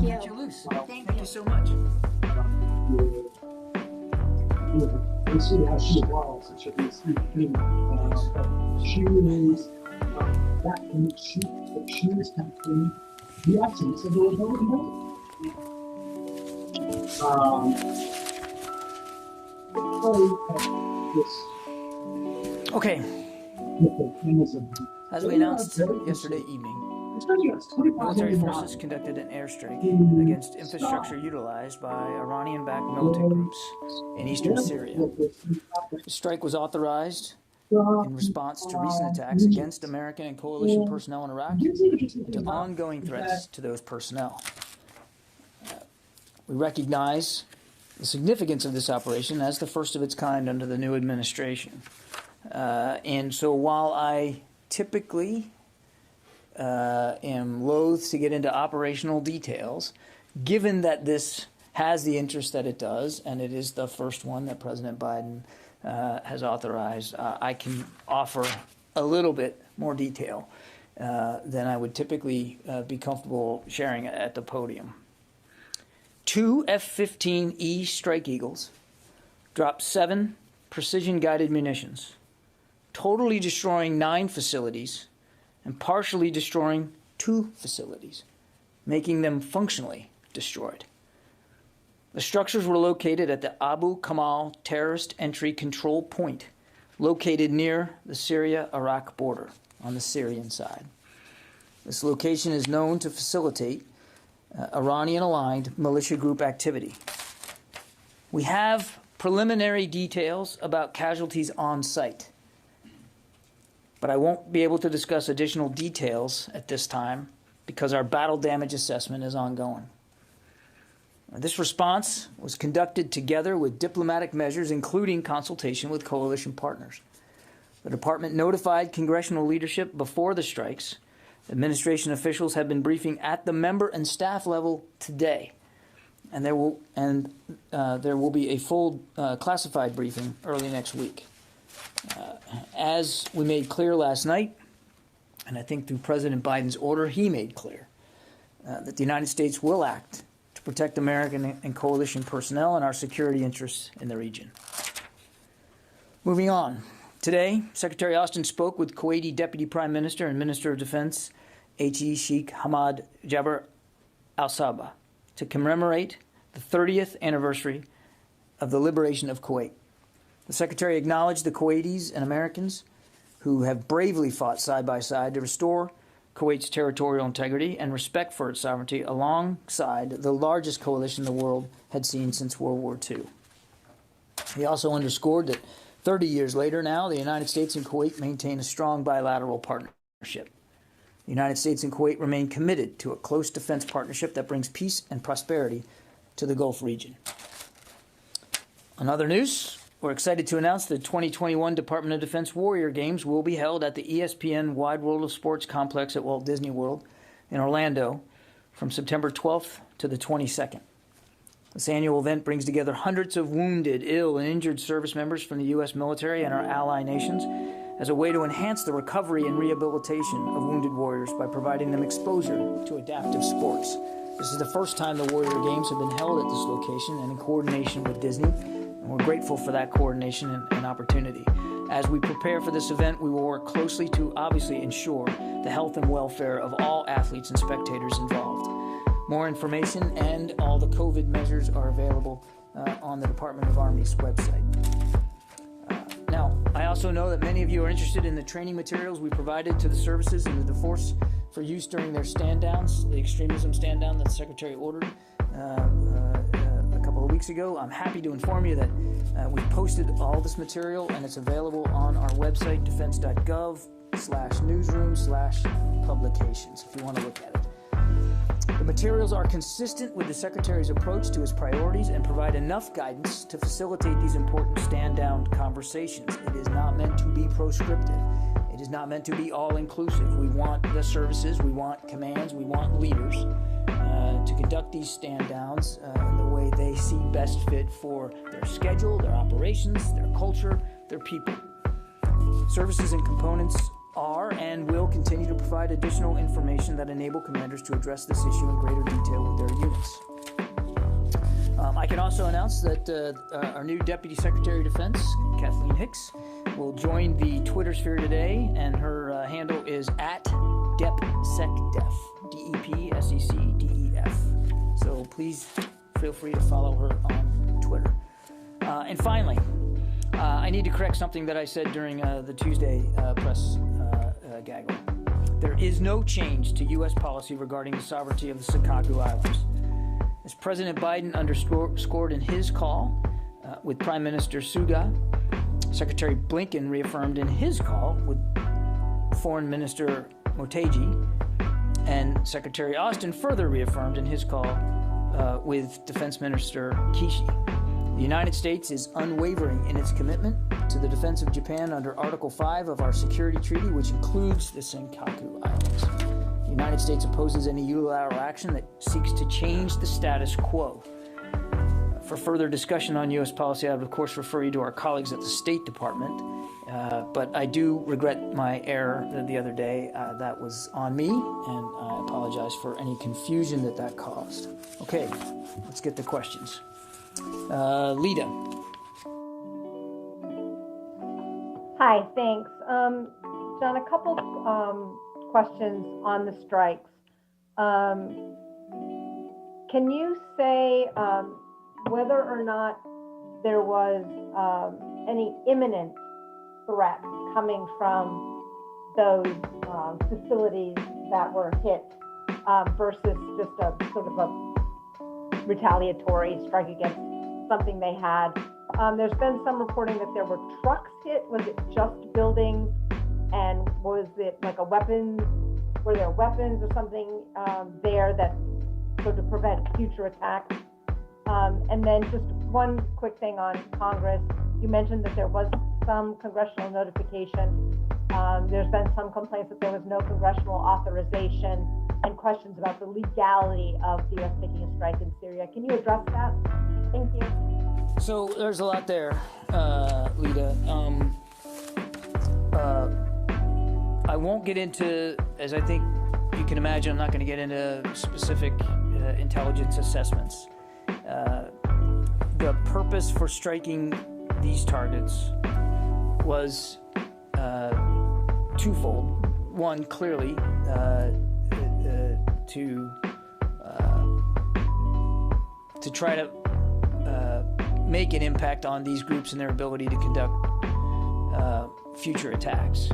Thank you. Cut you loose. Thank you. You so much. You see how she evolves, and she'll be a sweet thing. She is that she is capturing the essence of the Republican Okay, as we announced yesterday evening, military forces conducted an airstrike against infrastructure utilized by Iranian-backed militant groups in eastern Syria. The strike was authorized in response to recent attacks against American and coalition personnel in Iraq and to ongoing threats to those personnel. We recognize the significance of this operation as the first of its kind under the new administration. And so while I typically am loath to get into operational details, given that this has the interest that it does, and it is the first one that President Biden has authorized, I can offer a little bit more detail than I would typically be comfortable sharing at the podium. 2 F-15E Strike Eagles dropped 7 precision-guided munitions, totally destroying 9 facilities and partially destroying 2 facilities, making them functionally destroyed. The structures were located at the Abu Kamal terrorist entry control point, located near the Syria-Iraq border on the Syrian side. This location is known to facilitate Iranian-aligned militia group activity. We have preliminary details about casualties on site, but I won't be able to discuss additional details at this time because our battle damage assessment is ongoing. This response was conducted together with diplomatic measures, including consultation with coalition partners. The department notified congressional leadership before the strikes. Administration officials have been briefing at the member and staff level today, and there will be a full classified briefing early next week. As we made clear last night, and I think through President Biden's order, he made clear that the United States will act to protect American and coalition personnel and our security interests in the region. Moving on. Today, Secretary Austin spoke with Kuwaiti Deputy Prime Minister and Minister of Defense H.E. Sheikh Hamad Jaber al-Sabah to commemorate the 30th anniversary of the liberation of Kuwait. The Secretary acknowledged the Kuwaitis and Americans who have bravely fought side by side to restore Kuwait's territorial integrity and respect for its sovereignty alongside the largest coalition the world had seen since World War II. He also underscored that 30 years later now, the United States and Kuwait maintain a strong bilateral partnership. The United States and Kuwait remain committed to a close defense partnership that brings peace and prosperity to the Gulf region. On other news, we're excited to announce the 2021 Department of Defense Warrior Games will be held at the ESPN Wide World of Sports complex at Walt Disney World in Orlando from September 12th to the 22nd. This annual event brings together hundreds of wounded, ill, and injured service members from the U.S. military and our ally nations as a way to enhance the recovery and rehabilitation of wounded warriors by providing them exposure to adaptive sports. This is the first time the Warrior Games have been held at this location and in coordination with Disney, and we're grateful for that coordination and opportunity. As we prepare for this event, we will work closely to obviously ensure the health and welfare of all athletes and spectators involved. More information and all the COVID measures are available on the Department of Army's website. Now, I also know that many of you are interested in the training materials we provided to the services and to the force for use during their stand-downs, the extremism stand-down that the Secretary ordered a couple of weeks ago. I'm happy to inform you that we've posted all this material and it's available on our website, defense.gov/newsroom/publications, if you want to look at it. The materials are consistent with the Secretary's approach to his priorities and provide enough guidance to facilitate these important stand-down conversations. It is not meant to be proscriptive. It is not meant to be all-inclusive. We want the services, we want commands, we want leaders to conduct these stand-downs in the way they see best fit for their schedule, their operations, their culture, their people. Services and components are are and will continue to provide additional information that enable commanders to address this issue in greater detail with their units. I can also announce that our new Deputy Secretary of Defense, Kathleen Hicks, will join the Twitter sphere today, and her handle is at DepSecDef, DEPSECDEF. So please feel free to follow her on Twitter. And finally, I need to correct something that I said during the Tuesday press gaggle. There is no change to U.S. policy regarding the sovereignty of the Senkaku Islands. As President Biden underscored in his call with Prime Minister Suga, Secretary Blinken reaffirmed in his call with Foreign Minister Motegi, and Secretary Austin further reaffirmed in his call with Defense Minister Kishi. The United States is unwavering in its commitment to the defense of Japan under Article 5 of our security treaty, which includes the Senkaku Islands. The United States opposes any unilateral action that seeks to change the status quo. For further discussion on U.S. policy, I would, of course, refer you to our colleagues at the State Department. But I do regret my error the other day. That was on me, and I apologize for any confusion that caused. Okay, let's get to questions. Lita. Hi, thanks. John, a couple questions on the strikes. Can you say whether or not there was any imminent threat coming from those facilities that were hit versus just a sort of a retaliatory strike against something they had? There's been some reporting that there were trucks hit. Was it just buildings? And was it like a weapons? Were there weapons or something there that so to prevent future attacks? And then just one quick thing on Congress. You mentioned that there was some congressional notification. There's been some complaints that there was no congressional authorization and questions about the legality of the U.S. taking a strike in Syria. Can you address that? Thank you. So there's a lot there, Lita. I won't get into, as I think you can imagine, I'm not going to get into specific intelligence assessments. The purpose for striking these targets was twofold. One, clearly, to try to make an impact on these groups and their ability to conduct future attacks,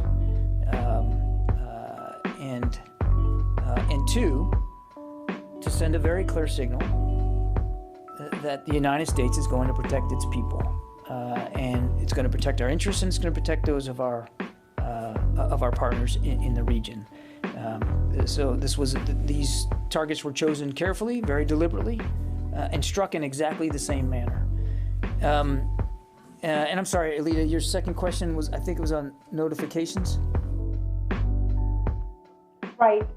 and two, to send a very clear signal that the United States is going to protect its people, and it's going to protect our interests, and it's going to protect those of our partners in the region. So these targets were chosen carefully, very deliberately, and struck in exactly the same manner. And I'm sorry, Alita, your second question was, I think it was on notifications? Right,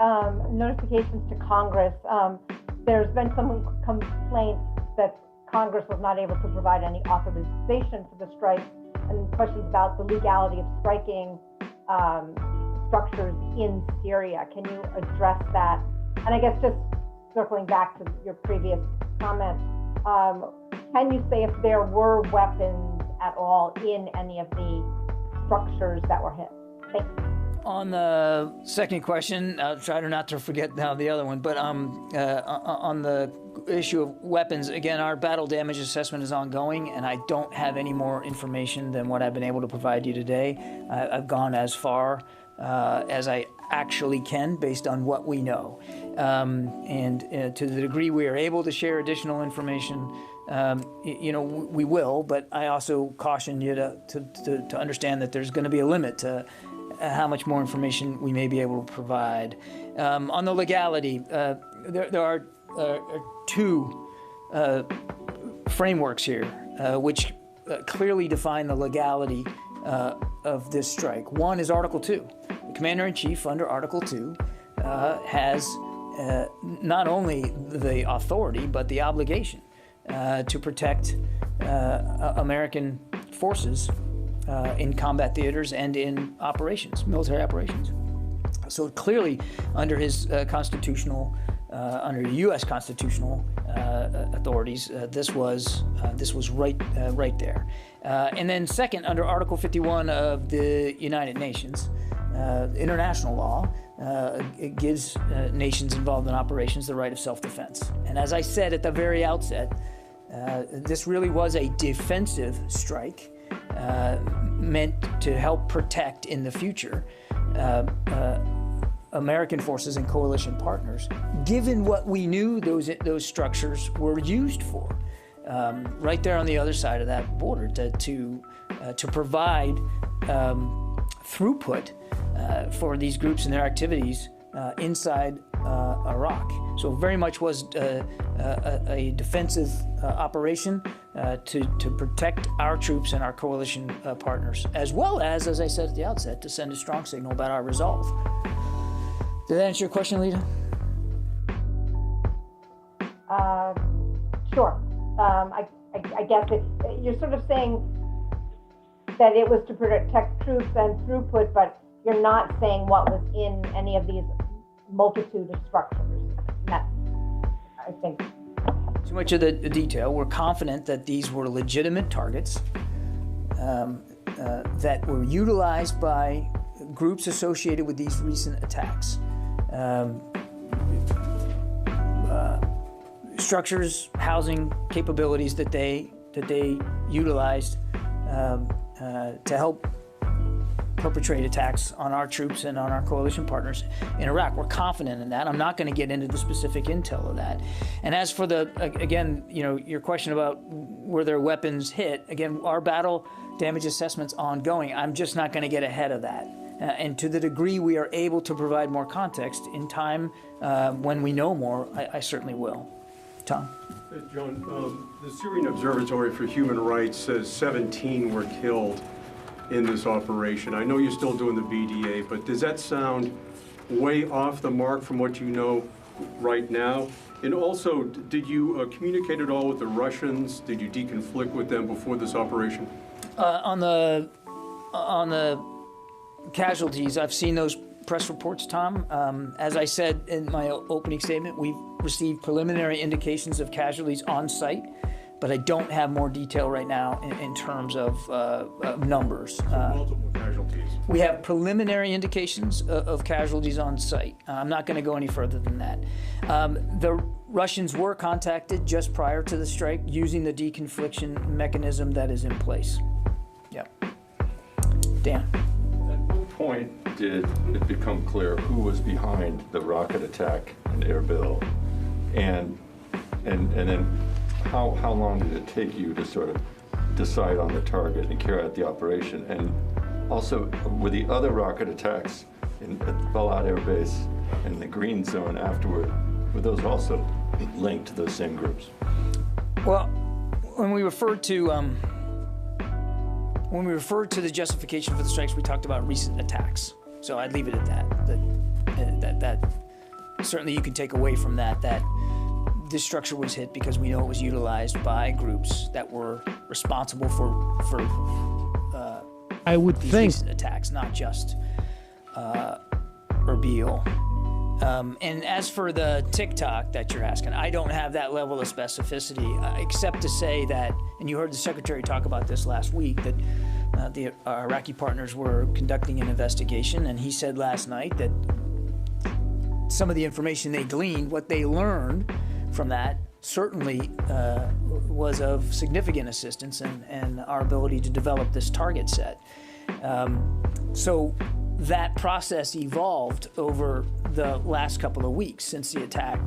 notifications to Congress. There's been some complaints that Congress was not able to provide any authorization for the strike, and questions about the legality of striking structures in Syria. Can you address that? And I guess just circling back to your previous comment, can you say if there were weapons at all in any of the structures that were hit? Thanks. On the second question, I'll try not to forget now the other one, but on the issue of weapons, again, our battle damage assessment is ongoing, and I don't have any more information than what I've been able to provide you today. I've gone as far as I actually can based on what we know. And to the degree we are able to share additional information, we will, but I also caution you to understand that there's going to be a limit to how much more information we may be able to provide. On the legality, there are two frameworks here which clearly define the legality of this strike. One is Article 2. The Commander-in-Chief under Article 2 has not only the authority but the obligation to protect American forces in combat theaters and in operations, military operations. So clearly, under his under U.S. constitutional authorities, this was right there. And then second, under Article 51 of the United Nations, international law, it gives nations involved in operations the right of self-defense. And as I said at the very outset, this really was a defensive strike meant to help protect in the future American forces and coalition partners, given what we knew those structures were used for. Right there on the other side of that border, to provide throughput for these groups and their activities inside Iraq. So very much was a defensive operation to protect our troops and our coalition partners, as well as I said at the outset, to send a strong signal about our resolve. Did that answer your question, Lita? Sure. I guess you're sort of saying that it was to protect troops and throughput, but you're not saying what was in any of these multitude of structures. That's, I think. Too much of the detail. We're confident that these were legitimate targets that were utilized by groups associated with these recent attacks. Structures, housing capabilities that they utilized to help perpetrate attacks on our troops and on our coalition partners in Iraq. We're confident in that. I'm not going to get into the specific intel of that. And as for again, your question about were there weapons hit, again, our battle damage assessment's ongoing. I'm just not going to get ahead of that. And to the degree we are able to provide more context in time when we know more, I certainly will. Tom? John, the Syrian Observatory for Human Rights says 17 were killed in this operation. I know you're still doing the BDA, but does that sound way off the mark from what you know right now? And also, did you communicate at all with the Russians? Did you deconflict with them before this operation? On the casualties, I've seen those press reports, Tom. As I said in my opening statement, we've received preliminary indications of casualties on site, but I don't have more detail right now in terms of numbers. So multiple casualties. We have preliminary indications of casualties on site. I'm not going to go any further than that. The Russians were contacted just prior to the strike using the deconfliction mechanism that is in place. Yep. Dan. At what point did it become clear who was behind the rocket attack in Erbil? And then how long did it take you to sort of decide on the target and carry out the operation? And also, were the other rocket attacks at Balad Air Base and the Green Zone afterward, were those also linked to those same groups? Well, when we referred to the justification for the strikes, we talked about recent attacks. So I'd leave it at that. That certainly you can take away from that this structure was hit because we know it was utilized by groups that were responsible for I would these think recent attacks, not just Erbil. And as for the TikTok that you're asking, I don't have that level of specificity, except to say that, and you heard the Secretary talk about this last week, that the Iraqi partners were conducting an investigation, and he said last night that some of the information they gleaned, what they learned from that, certainly was of significant assistance in our ability to develop this target set. So that process evolved over the last couple of weeks since the attack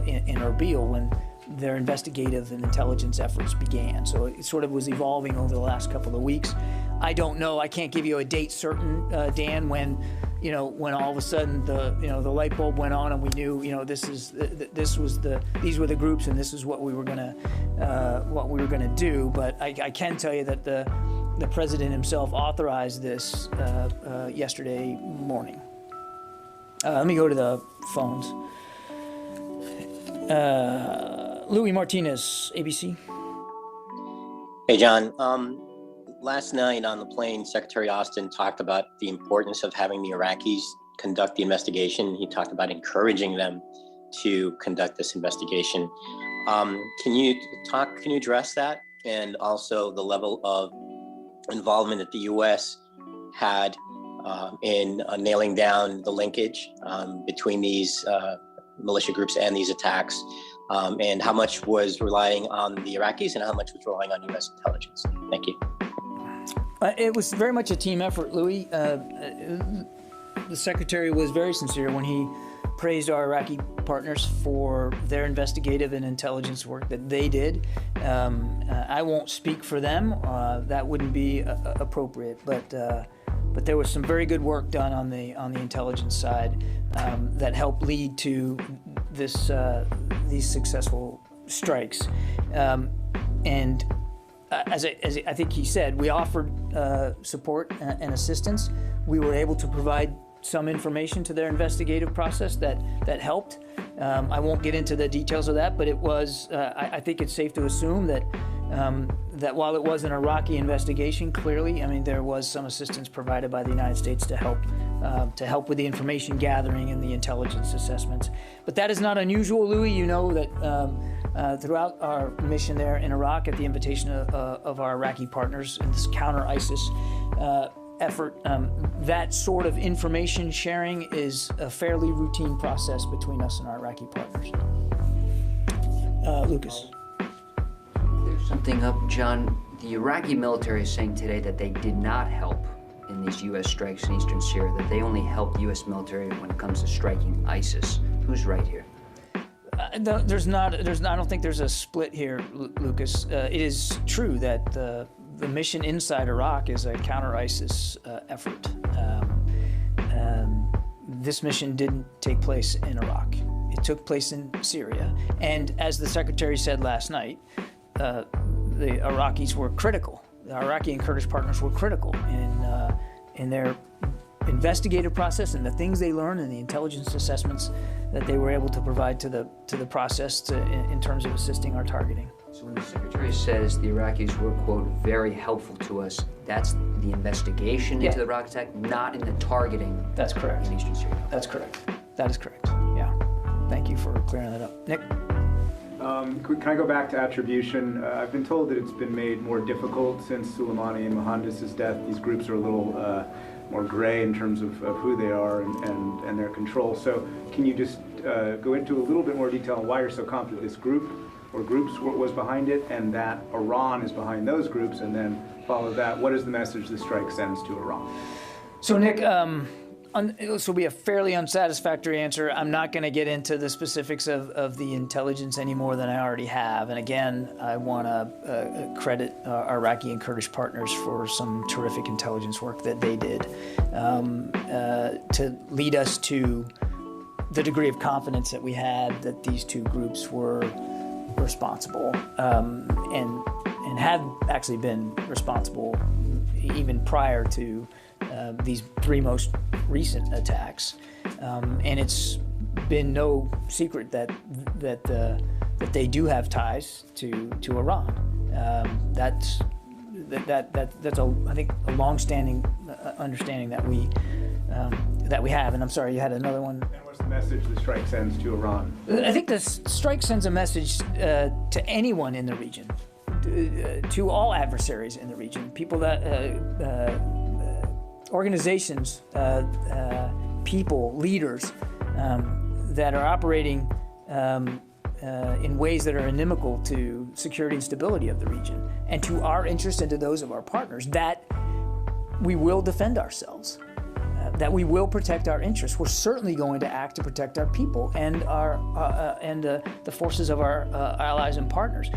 in Erbil, when their investigative and intelligence efforts began. So it sort of was evolving over the last couple of weeks. I don't know. I can't give you a date certain, Dan, when all of a sudden the light bulb went on and we knew, these were the groups and this is what we were gonna do. But I can tell you that the president himself authorized this yesterday morning. Let me go to the phones. Louis Martinez, ABC. Hey, John. Last night on the plane, Secretary Austin talked about the importance of having the Iraqis conduct the investigation. He talked about encouraging them to conduct this investigation. Can you address that? And also the level of involvement that the U.S. had in nailing down the linkage between these militia groups and these attacks, and how much was relying on the Iraqis and how much was relying on U.S. intelligence? Thank you. It was very much a team effort, Louis. The Secretary was very sincere when he praised our Iraqi partners for their investigative and intelligence work that they did. I won't speak for them; that wouldn't be appropriate. But there was some very good work done on the intelligence side that helped lead to these successful strikes. And as I think he said, we offered support and assistance. We were able to provide some information to their investigative process that helped. I won't get into the details of that, but it was. I think it's safe to assume that while it was an Iraqi investigation, clearly, I mean, there was some assistance provided by the United States to help with the information gathering and the intelligence assessments. But that is not unusual, Louis. You know that throughout our mission there in Iraq, at the invitation of our Iraqi partners in this counter-ISIS effort, that sort of information sharing is a fairly routine process between us and our Iraqi partners. Lucas. There's something up, John. The Iraqi military is saying today that they did not help in these U.S. strikes in eastern Syria, that they only helped the U.S. military when it comes to striking ISIS. Who's right here? I don't think there's a split here, Lucas. It is true that the mission inside Iraq is a counter-ISIS effort. This mission didn't take place in Iraq. It took place in Syria. And as the Secretary said last night, the Iraqis were critical. The Iraqi and Kurdish partners were critical in their investigative process and the things they learned and the intelligence assessments that they were able to provide to the process in terms of assisting our targeting. So when the Secretary says the Iraqis were, quote, very helpful to us, that's the investigation into the Iraq attack, not in the targeting. That's correct. In eastern Syria. That's correct. That is correct. Yeah. Thank you for clearing that up. Nick? Can I go back to attribution? I've been told that it's been made more difficult since Soleimani and Mohandas' death. These groups are a little more gray in terms of who they are and their control. So can you just go into a little bit more detail on why you're so confident this group or groups was behind it and that Iran is behind those groups, and then follow that, what is the message the strike sends to Iran? So Nick, this will be a fairly unsatisfactory answer. I'm not going to get into the specifics of the intelligence any more than I already have. And again, I want to credit our Iraqi and Kurdish partners for some terrific intelligence work that they did to lead us to the degree of confidence that we had that these two groups were responsible and have actually been responsible even prior to these three most recent attacks, and it's been no secret that they do have ties to Iran. That's I think a long-standing understanding that we have. And I'm sorry, you had another one. And what's the message the strike sends to Iran? I think the strike sends a message to anyone in the region, to all adversaries in the region, people that. Organizations, people, leaders that are operating in ways that are inimical to security and stability of the region, and to our interests and to those of our partners, that we will defend ourselves, that we will protect our interests. We're certainly going to act to protect our people and the forces of our allies and partners.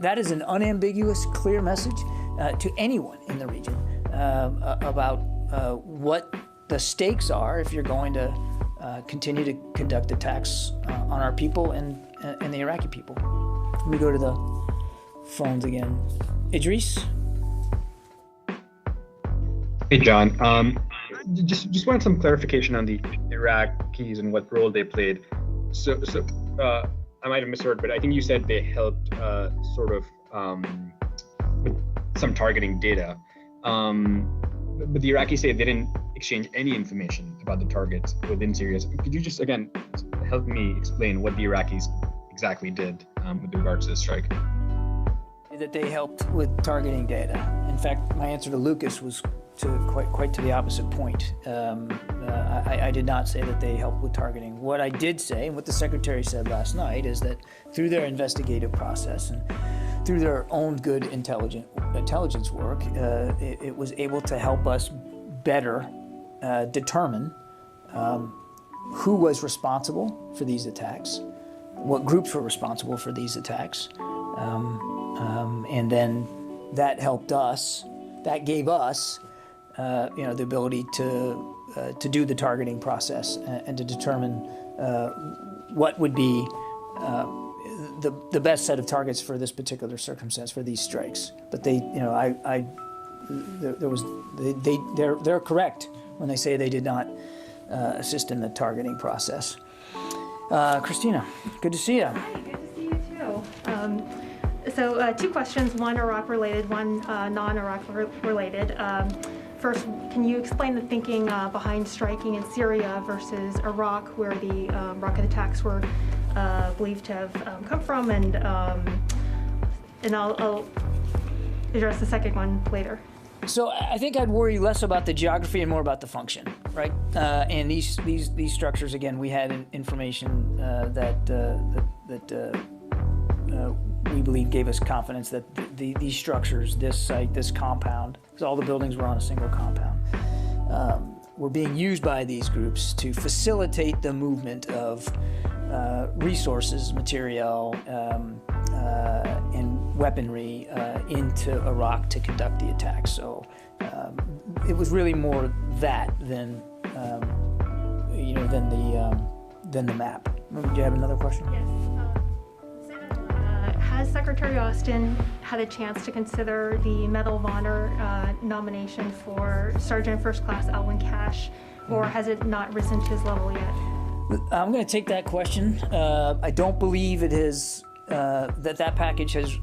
That is an unambiguous, clear message to anyone in the region about what the stakes are if you're going to continue to conduct attacks on our people and the Iraqi people. Let me go to the phones again. Idris? Hey, John. Just wanted some clarification on the Iraqis and what role they played. So I might have misheard, but I think you said they helped with some targeting data. But the Iraqis say they didn't exchange any information about the targets within Syria. Could you just, again, help me explain what the Iraqis exactly did with regards to the strike? That they helped with targeting data. In fact, my answer to Lucas was quite to the opposite point. I did not say that they helped with targeting. What I did say, and what the Secretary said last night, is that through their investigative process and through their own good intelligence work, it was able to help us better determine who was responsible for these attacks, what groups were responsible for these attacks, and then that helped us. That gave us, the ability to do the targeting process and to determine what would be the best set of targets for this particular circumstance for these strikes. But they're correct when they say they did not assist in the targeting process. Christina, good to see you. Hi, good to see you too. So 2 questions, one Iraq related, one non-Iraq related. First, can you explain the thinking behind striking in Syria versus Iraq, where the rocket attacks were believed to have come from, and I'll address the second one later. So I think I'd worry less about the geography and more about the function, right? And these structures, again, we had information that we believe gave us confidence that these structures, this site, this compound, because all the buildings were on a single compound, were being used by these groups to facilitate the movement of resources, material, and weaponry into Iraq to conduct the attacks. So it was really more that than the map. Do you have another question? Yes. Has Secretary Austin had a chance to consider the Medal of Honor nomination for Sergeant First Class Alwyn Cash, or has it not risen to his level yet? I'm going to take that question. I don't believe it has that package has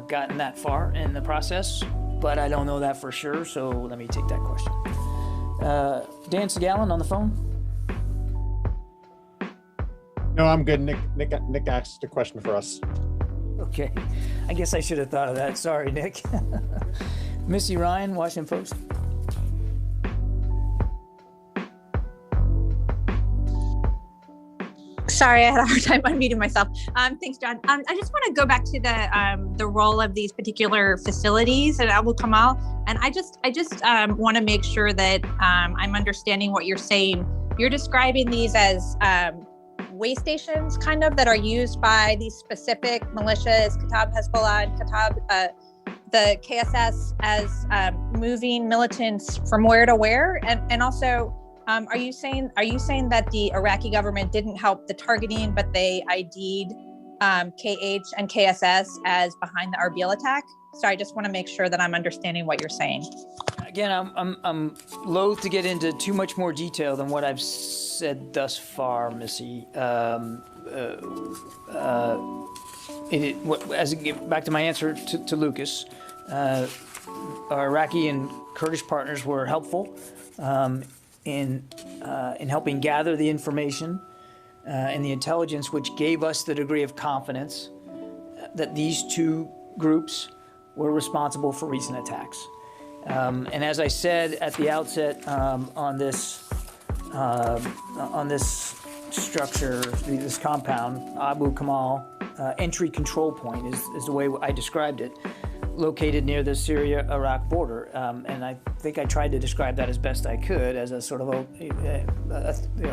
gotten that far in the process, but I don't know that for sure. So let me take that question. Dan Segalin on the phone. No, I'm good. Nick asked a question for us. Okay, I guess I should have thought of that. Sorry, Nick. Missy Ryan, Washington Post. Sorry, I had a hard time unmuting myself. Thanks, John. I just want to go back to the role of these particular facilities at Abu Kamal, and I just want to make sure that I'm understanding what you're saying. You're describing these as way stations, kind of, that are used by these specific militias, Kataib Hezbollah and Kataib, the KSS, as moving militants from where to where, and also. Are you saying that the Iraqi government didn't help the targeting, but they ID'd KH and KSS as behind the Arbil attack? So I just want to make sure that I'm understanding what you're saying. Again, I'm loath to get into too much more detail than what I've said thus far, Missy. Back to my answer to Lucas, our Iraqi and Kurdish partners were helpful. In helping gather the information and the intelligence, which gave us the degree of confidence that these 2 groups were responsible for recent attacks. And as I said at the outset, on this structure, this compound, Abu Kamal entry control point is the way I described it, located near the Syria-Iraq border. And I think I tried to describe that as best I could as a sort of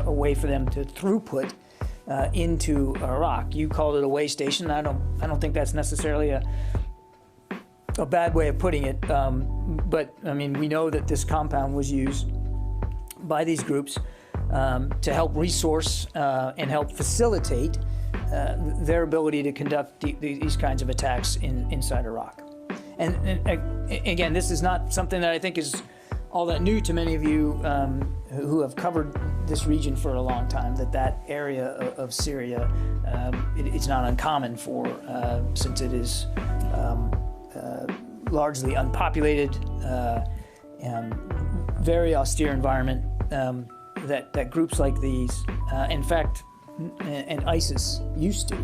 a way for them to throughput into Iraq. You called it a way station. I don't think that's necessarily a bad way of putting it. But I mean, we know that this compound was used by these groups to help resource and help facilitate their ability to conduct these kinds of attacks inside Iraq. And again, this is not something that I think is all that new to many of you who have covered this region for a long time, that area of Syria, it's not uncommon for, since it is largely unpopulated, very austere environment that groups like these, in fact, and ISIS used to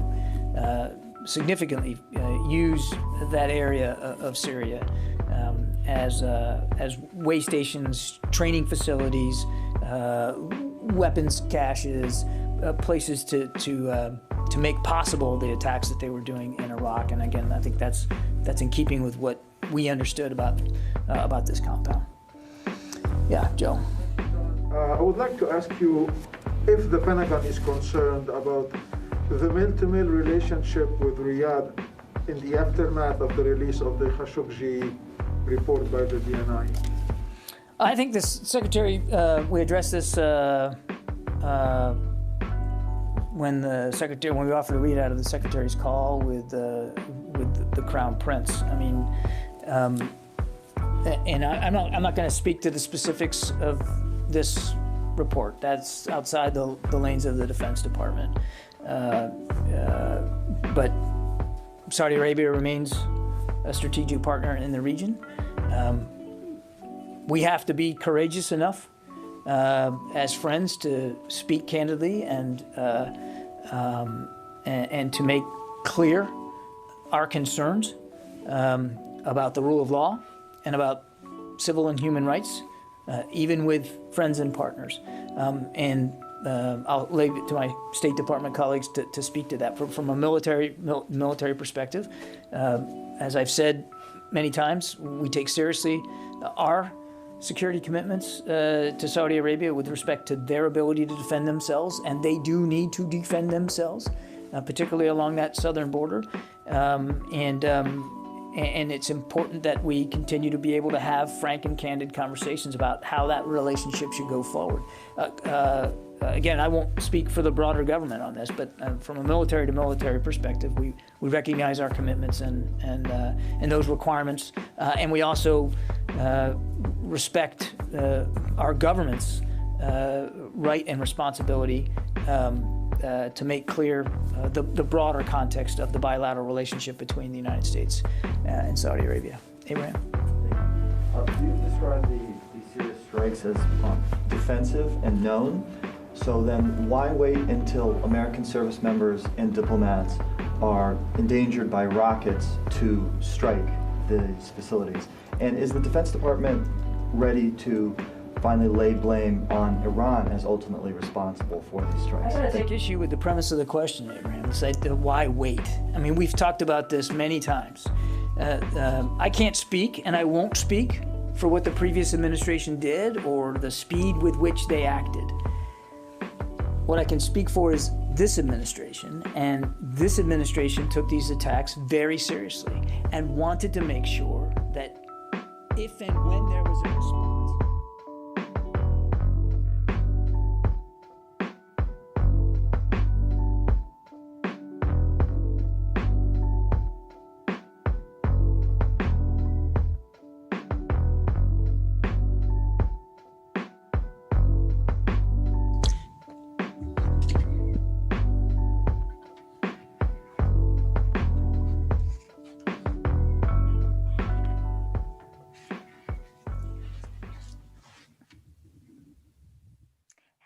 significantly use that area of Syria as way stations, training facilities, weapons caches, places to make possible the attacks that they were doing in Iraq. And again, I think that's in keeping with what we understood about this compound. Yeah, Joe. I would like to ask you if the Pentagon is concerned about the mill-to-mill relationship with Riyadh in the aftermath of the release of the Khashoggi report by the DNI. I think this Secretary, we addressed this when we offered a readout of the Secretary's call with the Crown Prince. I mean, and I'm not going to speak to the specifics of this report. That's outside the lanes of the Defense Department. But Saudi Arabia remains a strategic partner in the region. We have to be courageous enough as friends to speak candidly and to make clear our concerns about the rule of law and about civil and human rights, even with friends and partners. I'll leave it to my State Department colleagues to speak to that. From a military perspective, as I've said many times, we take seriously our security commitments to Saudi Arabia with respect to their ability to defend themselves, and they do need to defend themselves, particularly along that southern border. And it's important that we continue to be able to have frank and candid conversations about how that relationship should go forward. Again, I won't speak for the broader government on this, but from a military to military perspective, we recognize our commitments and those requirements, and we also respect our government's right and responsibility to make clear the broader context of the bilateral relationship between the United States and Saudi Arabia. Abraham. You described the Syria strikes as defensive and known. So then why wait until American service members and diplomats are endangered by rockets to strike these facilities? And is the Defense Department ready to finally lay blame on Iran as ultimately responsible for these strikes? I take issue with the premise of the question, Abraham. It's like, why wait? I mean, we've talked about this many times. I can't speak, and I won't speak for what the previous administration did or the speed with which they acted. What I can speak for is this administration, and this administration took these attacks very seriously and wanted to make sure that if and when there was a response,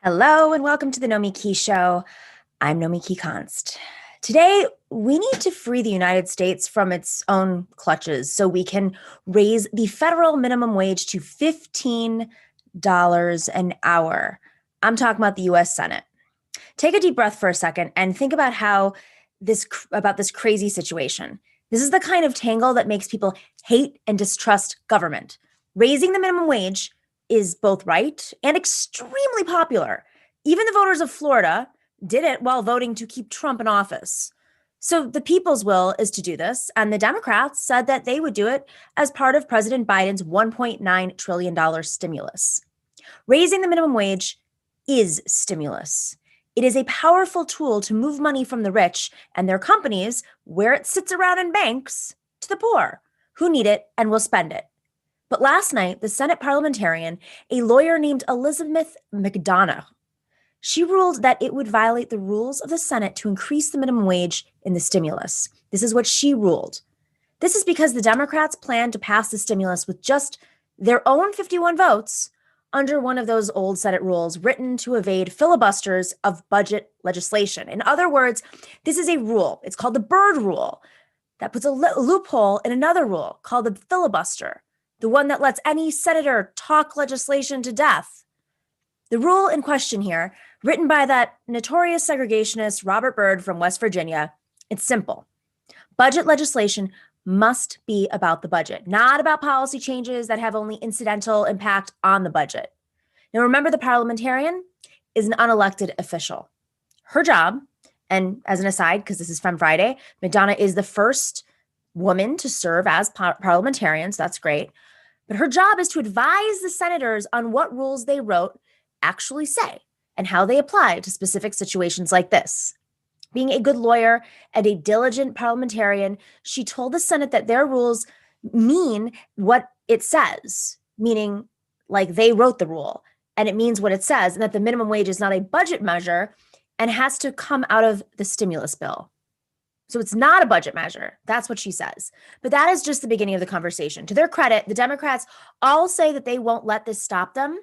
Hello and welcome to the Nomiki Show. I'm Nomiki Konst. Today, we need to free the United States from its own clutches so we can raise the federal minimum wage to $15 an hour. I'm talking about the US Senate. Take a deep breath for a second and think about this crazy situation. This is the kind of tangle that makes people hate and distrust government. Raising the minimum wage is both right and extremely popular. Even the voters of Florida did it while voting to keep Trump in office. So the people's will is to do this, and the Democrats said that they would do it as part of President Biden's $1.9 trillion stimulus. Raising the minimum wage is stimulus. It is a powerful tool to move money from the rich and their companies, where it sits around in banks, to the poor, who need it and will spend it. But last night, the Senate parliamentarian, a lawyer named Elizabeth McDonough, she ruled that it would violate the rules of the Senate to increase the minimum wage in the stimulus. This is what she ruled. This is because the Democrats plan to pass the stimulus with just their own 51 votes under one of those old Senate rules written to evade filibusters of budget legislation. In other words, this is a rule. It's called the Byrd Rule that puts a loophole in another rule called the filibuster, the one that lets any senator talk legislation to death. The rule in question here, written by that notorious segregationist Robert Byrd from West Virginia, it's simple. Budget legislation must be about the budget, not about policy changes that have only incidental impact on the budget. Now, remember, the parliamentarian is an unelected official. Her job, and as an aside, because this is Femme Friday, Madonna is the first woman to serve as parliamentarian, so that's great. But her job is to advise the senators on what rules they wrote actually say and how they apply to specific situations like this. Being a good lawyer and a diligent parliamentarian, she told the Senate that their rules mean what it says, meaning like they wrote the rule and it means what it says, and that the minimum wage is not a budget measure and has to come out of the stimulus bill. So it's not a budget measure. That's what she says. But that is just the beginning of the conversation. To their credit, the Democrats all say that they won't let this stop them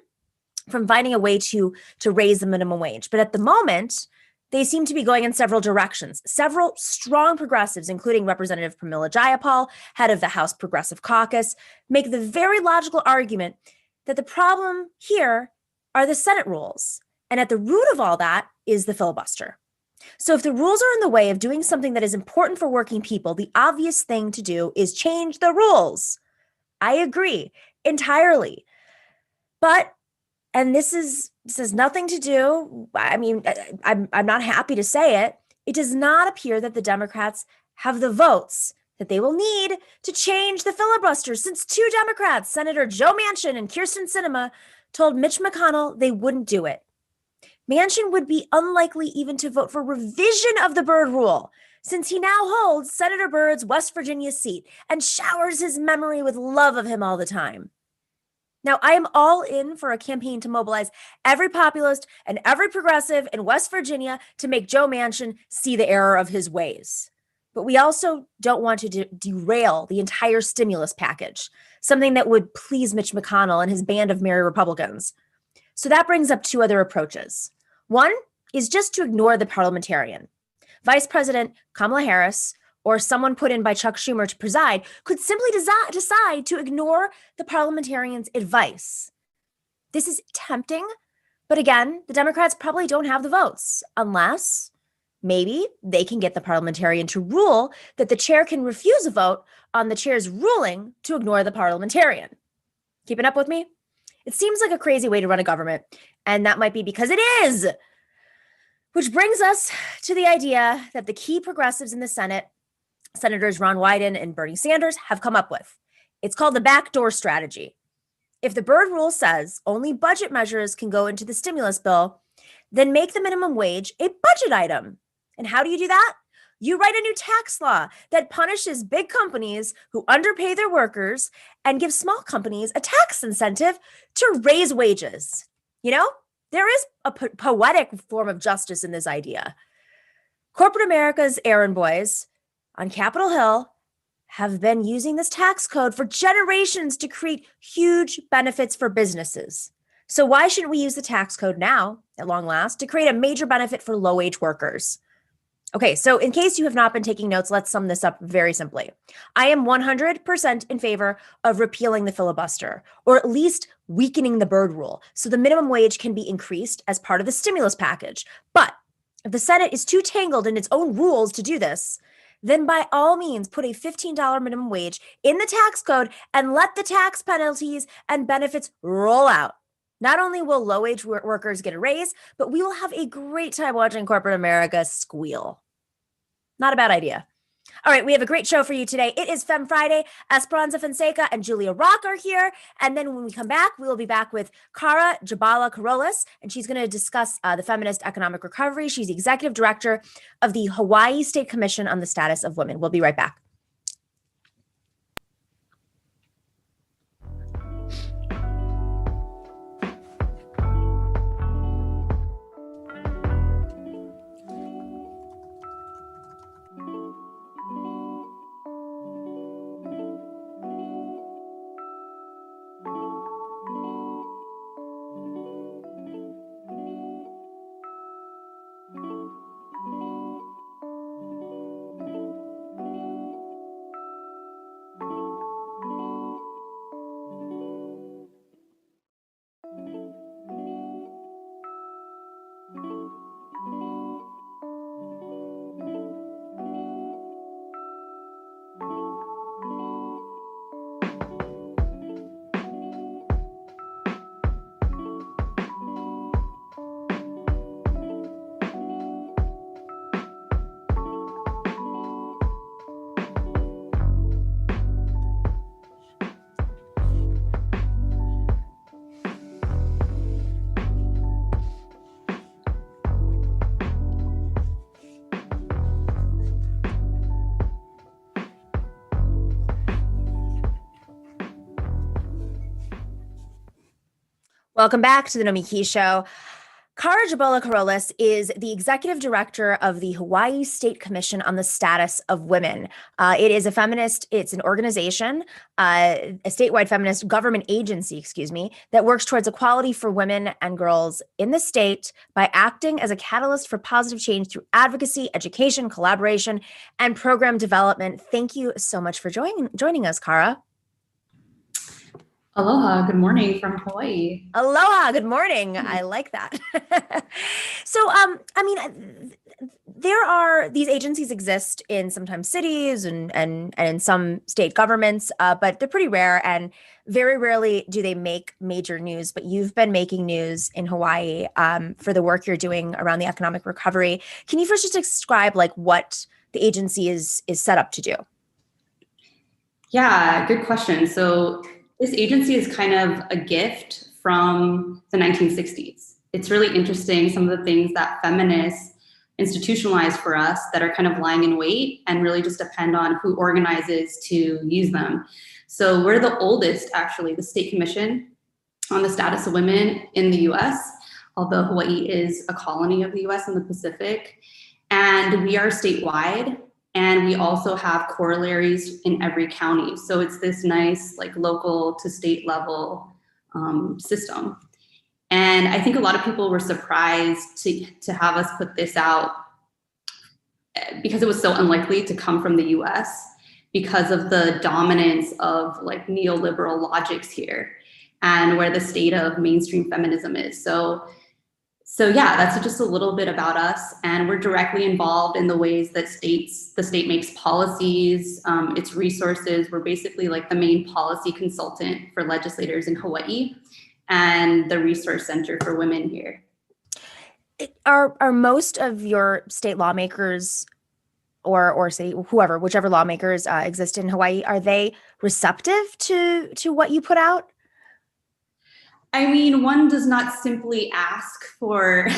from finding a way to raise the minimum wage. But at the moment, they seem to be going in several directions. Several strong progressives, including Representative Pramila Jayapal, head of the House Progressive Caucus, make the very logical argument that the problem here are the Senate rules. And at the root of all that is the filibuster. So if the rules are in the way of doing something that is important for working people, the obvious thing to do is change the rules. I agree entirely. But, and this has nothing to do, I mean, I'm not happy to say it, it does not appear that the Democrats have the votes that they will need to change the filibuster, since two Democrats, Senator Joe Manchin and Kyrsten Sinema, told Mitch McConnell they wouldn't do it. Manchin would be unlikely even to vote for revision of the Byrd Rule, since he now holds Senator Byrd's West Virginia seat and showers his memory with love of him all the time. Now, I am all in for a campaign to mobilize every populist and every progressive in West Virginia to make Joe Manchin see the error of his ways. But we also don't want to derail the entire stimulus package, something that would please Mitch McConnell and his band of merry Republicans. So that brings up two other approaches. One is just to ignore the parliamentarian. Vice President Kamala Harris, or someone put in by Chuck Schumer to preside, could simply decide to ignore the parliamentarian's advice. This is tempting, but again, the Democrats probably don't have the votes, unless maybe they can get the parliamentarian to rule that the chair can refuse a vote on the chair's ruling to ignore the parliamentarian. Keeping up with me? It seems like a crazy way to run a government, and that might be because it is. Which brings us to the idea that the key progressives in the Senate, Senators Ron Wyden and Bernie Sanders, have come up with. It's called the backdoor strategy. If the Byrd Rule says only budget measures can go into the stimulus bill, then make the minimum wage a budget item. And how do you do that? You write a new tax law that punishes big companies who underpay their workers and give small companies a tax incentive to raise wages. You know, there is a poetic form of justice in this idea. Corporate America's errand boys on Capitol Hill have been using this tax code for generations to create huge benefits for businesses. So why shouldn't we use the tax code now, at long last, to create a major benefit for low-wage workers? Okay, so in case you have not been taking notes, let's sum this up very simply. I am 100% in favor of repealing the filibuster, or at least weakening the Byrd Rule, so the minimum wage can be increased as part of the stimulus package. But if the Senate is too tangled in its own rules to do this, then by all means put a $15 minimum wage in the tax code and let the tax penalties and benefits roll out. Not only will low-wage workers get a raise, but we will have a great time watching corporate America squeal. Not a bad idea. All right, we have a great show for you today. It is Femme Friday. Esperanza Fonseca and Julia Rock are here. And then when we come back, we will be back with Khara Jabola-Carolus, and she's going to discuss the feminist economic recovery. She's the executive director of the Hawaii State Commission on the Status of Women. We'll be right back. Welcome back to the Nomiki Show. Khara Jabola-Carolus is the executive director of the Hawaii State Commission on the Status of Women. It is a feminist, it's an organization, a statewide feminist government agency, that works towards equality for women and girls in the state by acting as a catalyst for positive change through advocacy, education, collaboration, and program development. Thank you so much for joining us, Khara. Aloha, good morning from Hawaii. Aloha, good morning. I like that. So, there are, these agencies exist in sometimes cities and in some state governments, but they're pretty rare, and very rarely do they make major news. But you've been making news in Hawaii for the work you're doing around the economic recovery. Can you first just describe like what the agency is set up to do? Yeah, good question. So this agency is kind of a gift from the 1960s. It's really interesting, some of the things that feminists institutionalized for us that are kind of lying in wait and really just depend on who organizes to use them. So we're the oldest, actually, the State Commission on the Status of Women in the US, although Hawaii is a colony of the US in the Pacific. And we are statewide. And we also have corollaries in every county. So it's this nice like local to state level system. And I think a lot of people were surprised to have us put this out because it was so unlikely to come from the US because of the dominance of like neoliberal logics here and where the state of mainstream feminism is. So yeah, that's just a little bit about us, and we're directly involved in the ways that the state makes policies, its resources. We're basically like the main policy consultant for legislators in Hawaii and the resource center for women here. Are most of your state lawmakers or say whichever lawmakers exist in Hawaii, are they receptive to what you put out? I mean, one does not simply ask for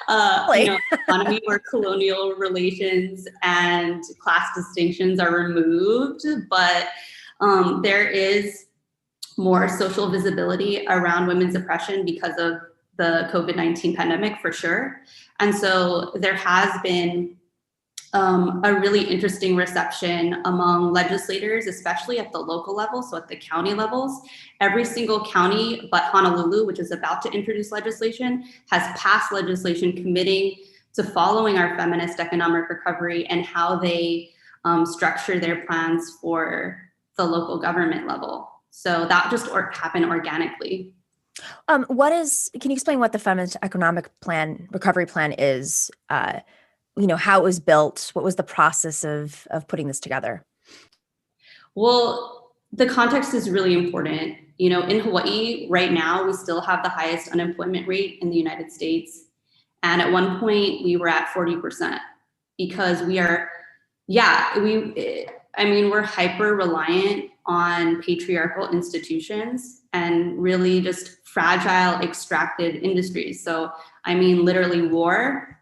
economy or colonial relations and class distinctions are removed, but there is more social visibility around women's oppression because of the COVID-19 pandemic, for sure. And so there has been a really interesting reception among legislators, especially at the local level, so at the county levels. Every single county but Honolulu, which is about to introduce legislation, has passed legislation committing to following our feminist economic recovery and how they structure their plans for the local government level. So that just happened organically. Can you explain what the feminist economic recovery plan is? How it was built, what was the process of putting this together? Well, the context is really important. In Hawaii right now, we still have the highest unemployment rate in the United States. And at one point we were at 40% because we're hyper reliant on patriarchal institutions and really just fragile extractive industries. So, literally war,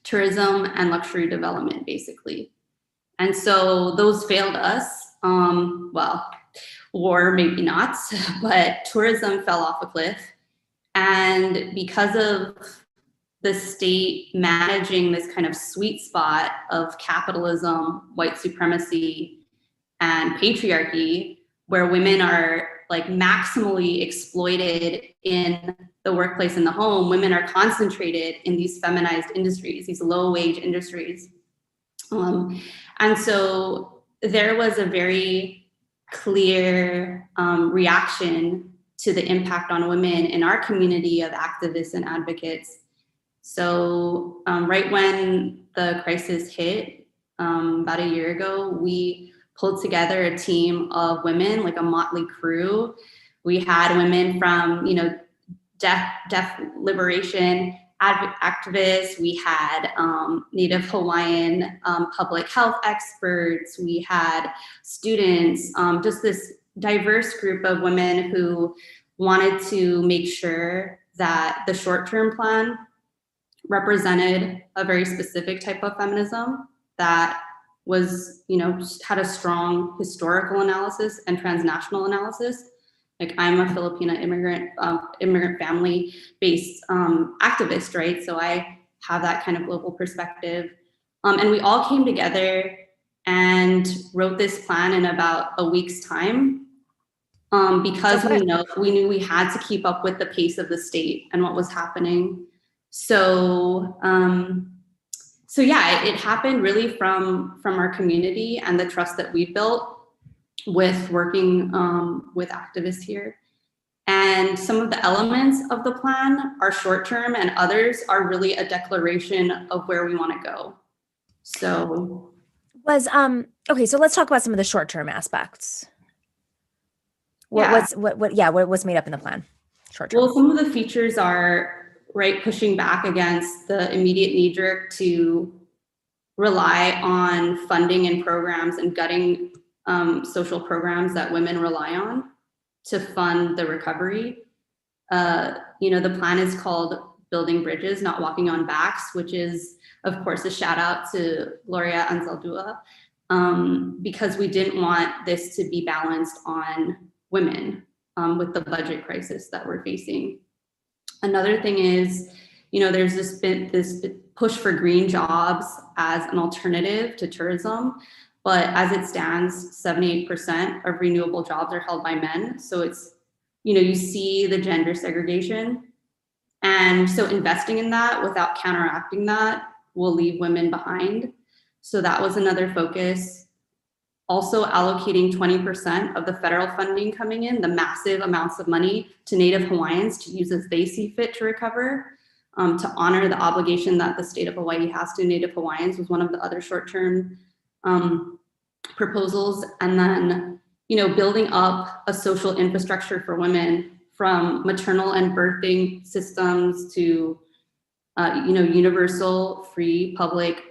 tourism, and luxury development, basically. And so those failed us. War maybe not, but tourism fell off a cliff. And because of the state managing this kind of sweet spot of capitalism, white supremacy, and patriarchy, where women are like maximally exploited in the workplace and the home, women are concentrated in these feminized industries, these low-wage industries. And so there was a very clear reaction to the impact on women in our community of activists and advocates. So right when the crisis hit about a year ago, we pulled together a team of women, like a motley crew. We had women from, deaf liberation activists. We had Native Hawaiian public health experts. We had students, just this diverse group of women who wanted to make sure that the short-term plan represented a very specific type of feminism that was, had a strong historical analysis and transnational analysis, Like I'm a Filipina immigrant family based activist, right? So I have that kind of global perspective. And we all came together and wrote this plan in about a week's time because we knew we had to keep up with the pace of the state and what was happening. So so yeah, it happened really from our community and the trust that we built with working with activists here. And some of the elements of the plan are short-term and others are really a declaration of where we want to go. So okay, so let's talk about some of the short-term aspects. What's made up in the plan? Short-term. Well, some of the features are pushing back against the immediate knee-jerk to rely on funding and programs and gutting social programs that women rely on to fund the recovery. The plan is called Building Bridges, Not Walking on Backs, which is, of course, a shout out to Gloria Anzaldúa, because we didn't want this to be balanced on women with the budget crisis that we're facing. Another thing is, there's this push for green jobs as an alternative to tourism, but as it stands, 78% of renewable jobs are held by men. So it's, you see the gender segregation. And so investing in that without counteracting that will leave women behind. So that was another focus. Also allocating 20% of the federal funding coming in, the massive amounts of money to Native Hawaiians to use as they see fit to recover, to honor the obligation that the state of Hawaii has to Native Hawaiians was one of the other short-term proposals. And then, building up a social infrastructure for women, from maternal and birthing systems to, universal free public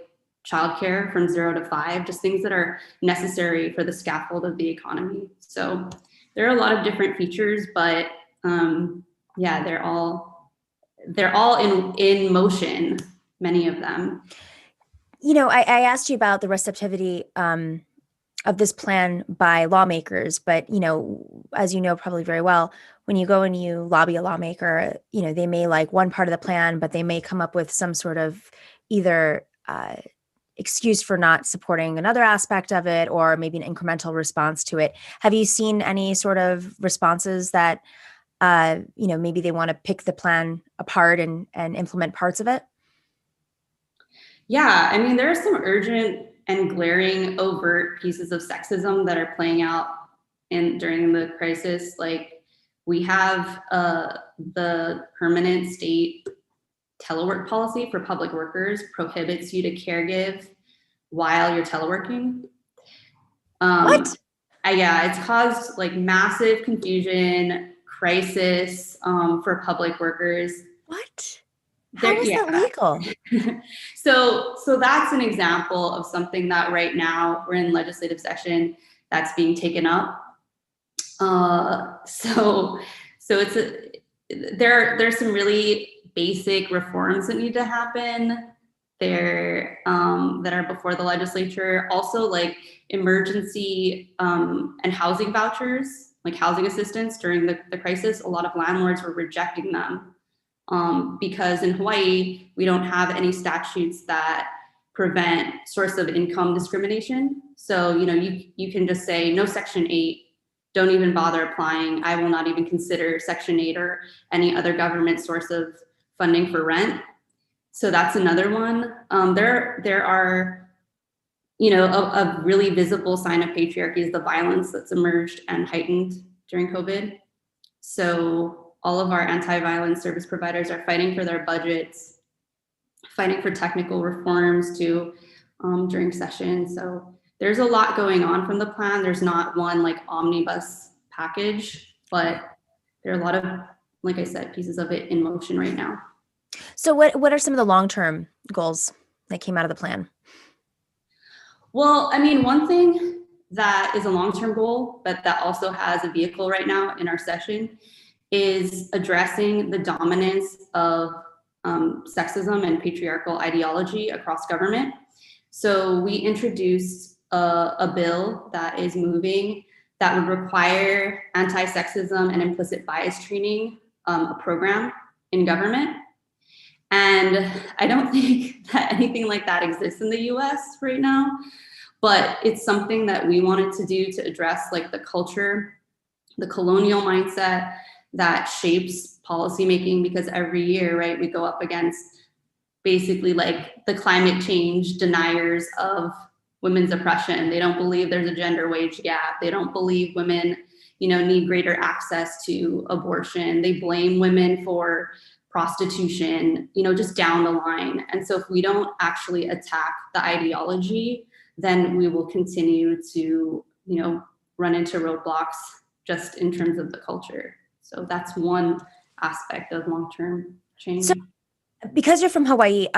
childcare from 0 to 5, just things that are necessary for the scaffold of the economy. So there are a lot of different features, but they're all in motion, many of them. I asked you about the receptivity of this plan by lawmakers, but as you know probably very well, when you go and you lobby a lawmaker, they may like one part of the plan, but they may come up with some sort of either excuse for not supporting another aspect of it, or maybe an incremental response to it. Have you seen any sort of responses that maybe they want to pick the plan apart and implement parts of it? Yeah, I mean, there are some urgent and glaring overt pieces of sexism that are playing out during the crisis. Like we have the permanent state telework policy for public workers prohibits you to caregive while you're teleworking. What? Yeah, it's caused like massive confusion, crisis for public workers. What? How is that legal? So that's an example of something that right now we're in legislative session that's being taken up. So there's some really basic reforms that need to happen there that are before the legislature. Also, like emergency and housing vouchers, like housing assistance during the crisis. A lot of landlords were rejecting them. Because in Hawaii, we don't have any statutes that prevent source of income discrimination. So, you can just say no Section 8, don't even bother applying. I will not even consider Section 8 or any other government source of funding for rent. So that's another one. There are, a really visible sign of patriarchy is the violence that's emerged and heightened during COVID. So all of our anti-violence service providers are fighting for their budgets, fighting for technical reforms too during session. So there's a lot going on from the plan. There's not one like omnibus package, but there are a lot of, like I said, pieces of it in motion right now. So what are some of the long-term goals that came out of the plan? Well, I mean, one thing that is a long-term goal, but that also has a vehicle right now in our session is addressing the dominance of sexism and patriarchal ideology across government. So we introduced a bill that is moving that would require anti-sexism and implicit bias training, a program in government. And I don't think that anything like that exists in the US right now, but it's something that we wanted to do to address like the culture, the colonial mindset that shapes policymaking, because every year, right, we go up against basically like the climate change deniers of women's oppression. They don't believe there's a gender wage gap. They don't believe women, need greater access to abortion. They blame women for prostitution, just down the line. And so if we don't actually attack the ideology, then we will continue to, run into roadblocks just in terms of the culture. So that's one aspect of long-term change. So, because you're from Hawaii,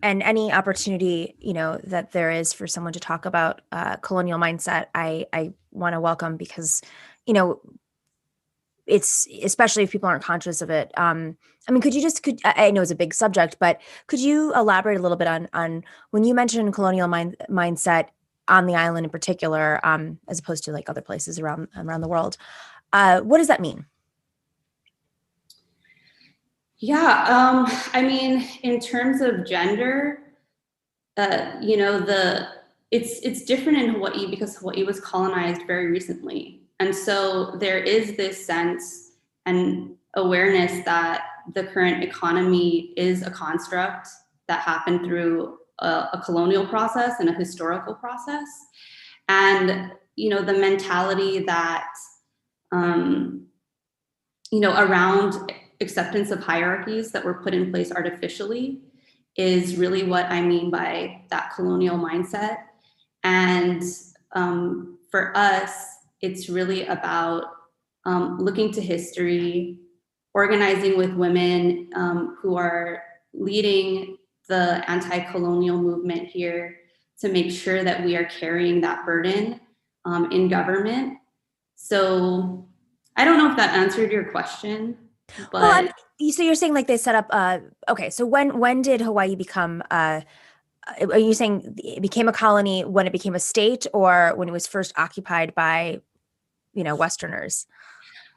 and any opportunity, that there is for someone to talk about colonial mindset, I want to welcome, because, it's, especially if people aren't conscious of it. I mean, I know it's a big subject, but could you elaborate a little bit on when you mentioned colonial mindset on the island in particular, as opposed to like other places around the world? What does that mean? Yeah, I mean, in terms of gender, it's different in Hawaii because Hawaii was colonized very recently. And so there is this sense and awareness that the current economy is a construct that happened through a colonial process and a historical process. And, the mentality that, around acceptance of hierarchies that were put in place artificially is really what I mean by that colonial mindset. And for us, it's really about looking to history, organizing with women who are leading the anti-colonial movement here to make sure that we are carrying that burden in government. So I don't know if that answered your question. But well, so you're saying like they set up, okay, so when did Hawaii become, are you saying it became a colony when it became a state, or when it was first occupied by, Westerners?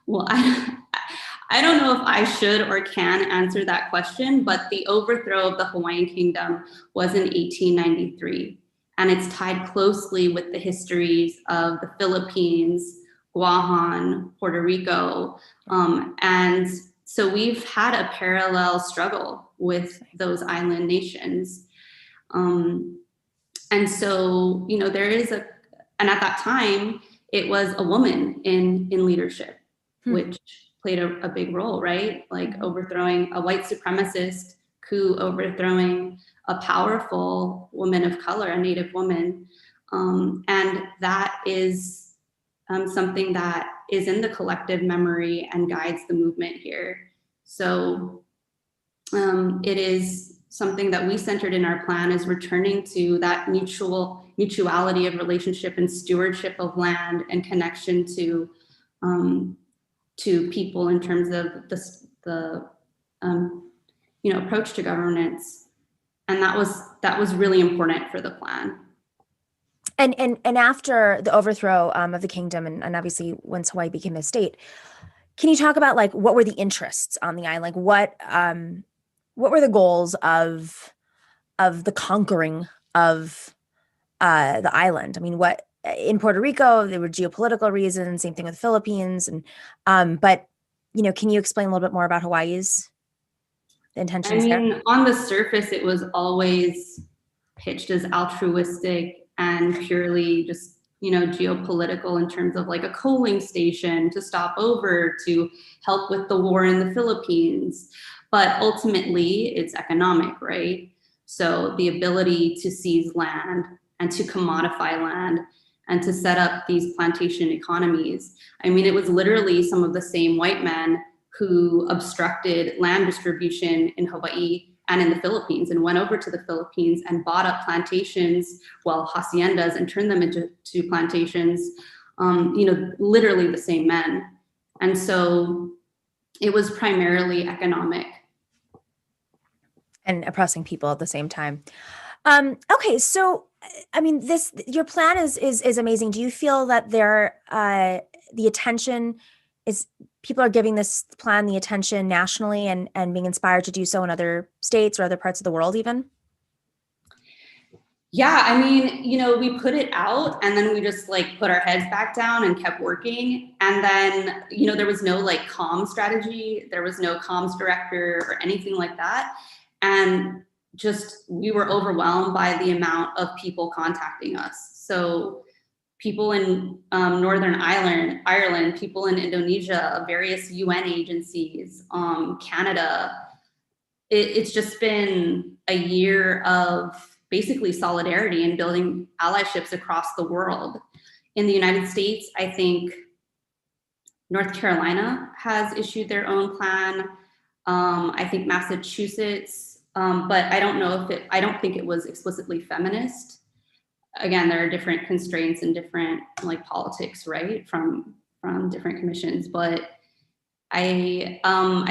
Well, I don't know if I should or can answer that question, but the overthrow of the Hawaiian Kingdom was in 1893, and it's tied closely with the histories of the Philippines, Guahan, Puerto Rico, and so we've had a parallel struggle with those island nations. And so, there is and at that time, it was a woman in leadership, which played a big role, right? Like overthrowing a white supremacist coup, overthrowing a powerful woman of color, a Native woman. And that is something that is in the collective memory and guides the movement here. So it is something that we centered in our plan, is returning to that mutuality of relationship and stewardship of land and connection to people in terms of the approach to governance. And that was really important for the plan. And after the overthrow of the kingdom, and obviously once Hawaii became a state, can you talk about like what were the interests on the island? Like what were the goals of the conquering of the island? I mean, what in Puerto Rico there were geopolitical reasons. Same thing with the Philippines, and but can you explain a little bit more about Hawaii's intentions there? On the surface, it was always pitched as altruistic and purely just, geopolitical in terms of like a coaling station to stop over to help with the war in the Philippines. But ultimately, it's economic, right? So the ability to seize land and to commodify land and to set up these plantation economies. It was literally some of the same white men who obstructed land distribution in Hawaii and in the Philippines, and went over to the Philippines and bought up plantations, haciendas, and turned them into plantations, literally the same men. And so it was primarily economic. And oppressing people at the same time. Okay, so I mean, your plan is amazing. Do you feel that the attention is people are giving this plan the attention nationally and being inspired to do so in other states or other parts of the world even? Yeah, I mean, we put it out and then we just like put our heads back down and kept working. And then, there was no like comm strategy, there was no comms director or anything like that. And just we were overwhelmed by the amount of people contacting us. So people in Northern Ireland, people in Indonesia, various UN agencies, Canada. It's just been a year of basically solidarity and building allyships across the world. In the United States, I think North Carolina has issued their own plan. I think Massachusetts, but I don't think it was explicitly feminist. Again, there are different constraints and different like politics, right, from different commissions. But I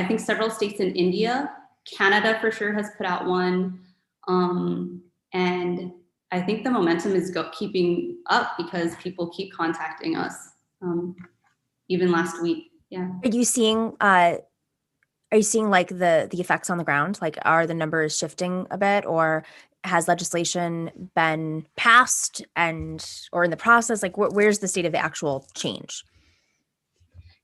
think several states in India, Canada for sure has put out one. And I think the momentum is keeping up because people keep contacting us. Even last week, yeah. Are you seeing like the effects on the ground? Like, are the numbers shifting a bit, or has legislation been passed or in the process? Like, where's the state of the actual change?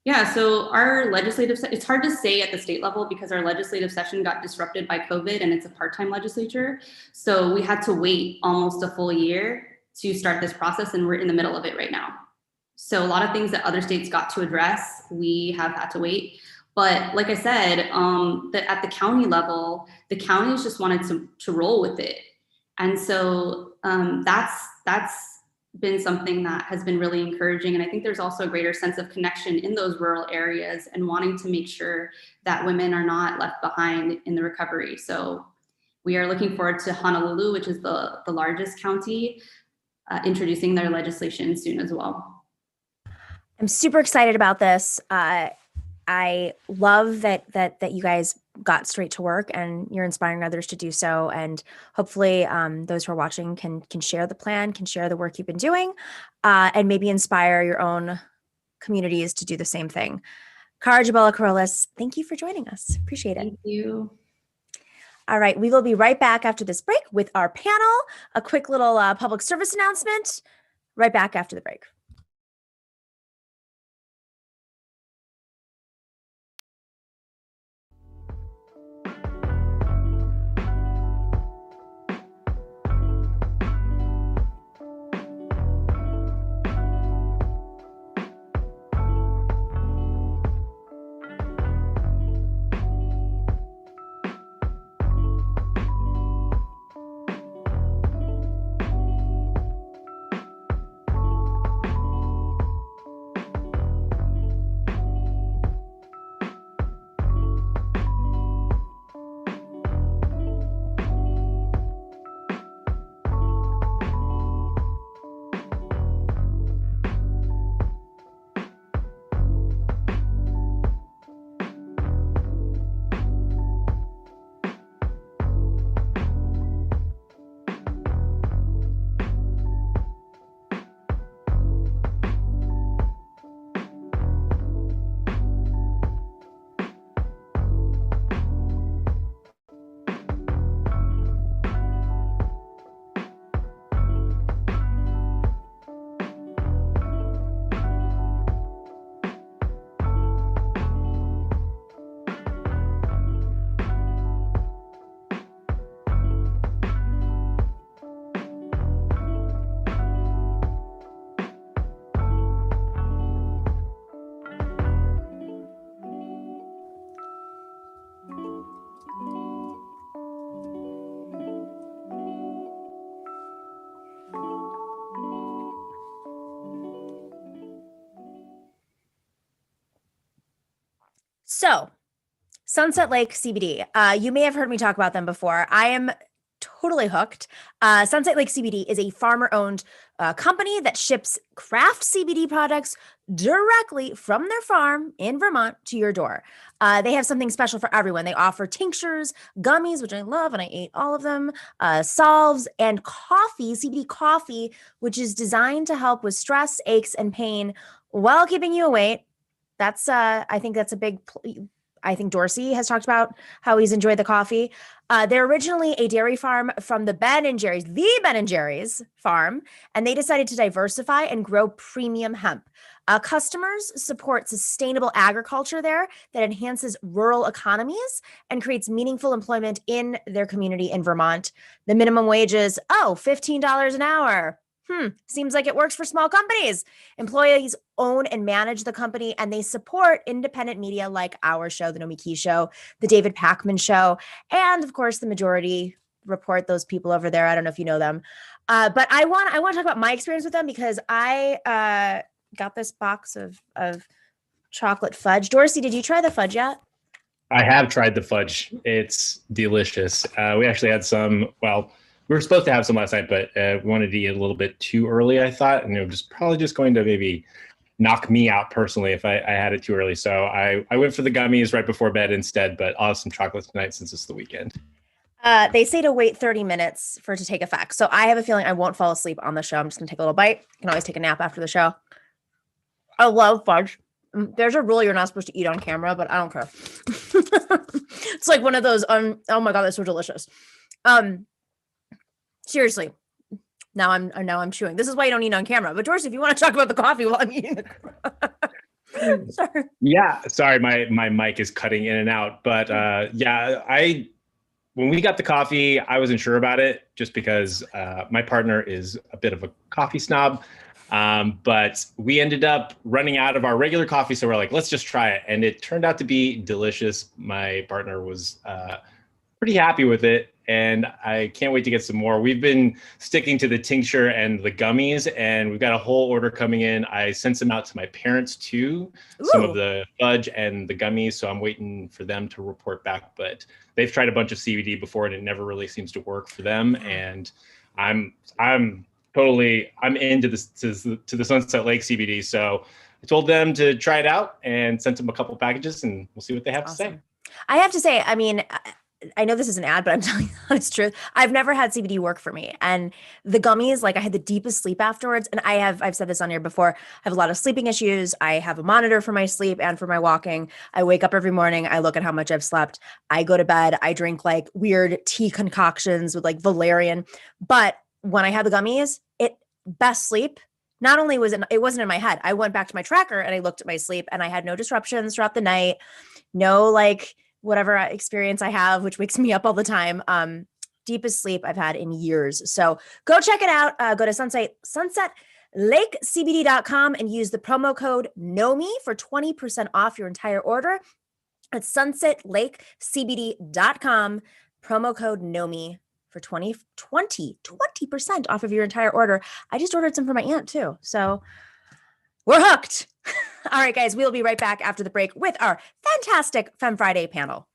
Yeah, so our it's hard to say at the state level because our legislative session got disrupted by COVID and it's a part-time legislature. So we had to wait almost a full year to start this process, and we're in the middle of it right now. So a lot of things that other states got to address, we have had to wait. But like I said, at the county level, the counties just wanted to roll with it. And so that's been something that has been really encouraging. And I think there's also a greater sense of connection in those rural areas and wanting to make sure that women are not left behind in the recovery. So we are looking forward to Honolulu, which is the largest county, introducing their legislation soon as well. I'm super excited about this. I love that you guys got straight to work and you're inspiring others to do so. And hopefully those who are watching can share the plan, can share the work you've been doing, and maybe inspire your own communities to do the same thing. Khara Jabola-Carolus, thank you for joining us. Appreciate it. Thank you. All right, we will be right back after this break with our panel, a quick little public service announcement, right back after the break. So, Sunset Lake CBD. You may have heard me talk about them before. I am totally hooked. Sunset Lake CBD is a farmer-owned company that ships craft CBD products directly from their farm in Vermont to your door. They have something special for everyone. They offer tinctures, gummies, which I love, and I ate all of them, salves, and coffee, CBD coffee, which is designed to help with stress, aches, and pain while keeping you awake. That's, I think that's a big, I think Dorsey has talked about how he's enjoyed the coffee. They're originally a dairy farm from the Ben & Jerry's farm, and they decided to diversify and grow premium hemp. Customers support sustainable agriculture there that enhances rural economies and creates meaningful employment in their community in Vermont. The minimum wage is, $15 an hour. Seems like it works for small companies. Employees own and manage the company, and they support independent media like our show, The Nomiki Show, The David Pakman Show, and of course, The Majority Report, those people over there. I don't know if you know them. But I want to talk about my experience with them because I got this box of chocolate fudge. Dorsey, did you try the fudge yet? I have tried the fudge. It's delicious. We actually had some, well, we were supposed to have some last night, but we wanted to eat a little bit too early, I thought, and it was probably just going to maybe knock me out personally if I had it too early. So I went for the gummies right before bed instead, but I'll have some chocolate tonight since it's the weekend. They say to wait 30 minutes for it to take effect. So I have a feeling I won't fall asleep on the show. I'm just going to take a little bite. You can always take a nap after the show. I love fudge. There's a rule you're not supposed to eat on camera, but I don't care. It's like one of those, oh my God, that's so delicious. Seriously. Now I'm chewing. This is why you don't eat on camera. But Dorsey, if you want to talk about the coffee while I'm eating the sorry. Yeah, sorry, my mic is cutting in and out. But when we got the coffee, I wasn't sure about it just because my partner is a bit of a coffee snob. But we ended up running out of our regular coffee. So we're like, let's just try it. And it turned out to be delicious. My partner was pretty happy with it. And I can't wait to get some more. We've been sticking to the tincture and the gummies, and we've got a whole order coming in. I sent some out to my parents too, some of the fudge and the gummies. So I'm waiting for them to report back. But they've tried a bunch of CBD before, and it never really seems to work for them. And I'm into this to the Sunset Lake CBD. So I told them to try it out and sent them a couple packages, and we'll see what they have to say. I have to say, I mean, I know this is an ad, but I'm telling you the honest truth. I've never had CBD work for me. And the gummies, like I had the deepest sleep afterwards. And I've said this on here before, I have a lot of sleeping issues. I have a monitor for my sleep and for my walking. I wake up every morning. I look at how much I've slept. I go to bed. I drink like weird tea concoctions with like valerian. But when I had the gummies, best sleep. Not only it wasn't in my head. I went back to my tracker and I looked at my sleep and I had no disruptions throughout the night. No, like, whatever experience I have, which wakes me up all the time. Deepest sleep I've had in years. So go check it out. Go to sunsetlakecbd.com and use the promo code NOMI for 20% off your entire order. It's sunsetlakecbd.com, promo code NOMI for 20% off of your entire order. I just ordered some for my aunt too. So we're hooked. All right, guys, we'll be right back after the break with our fantastic Femme Friday panel.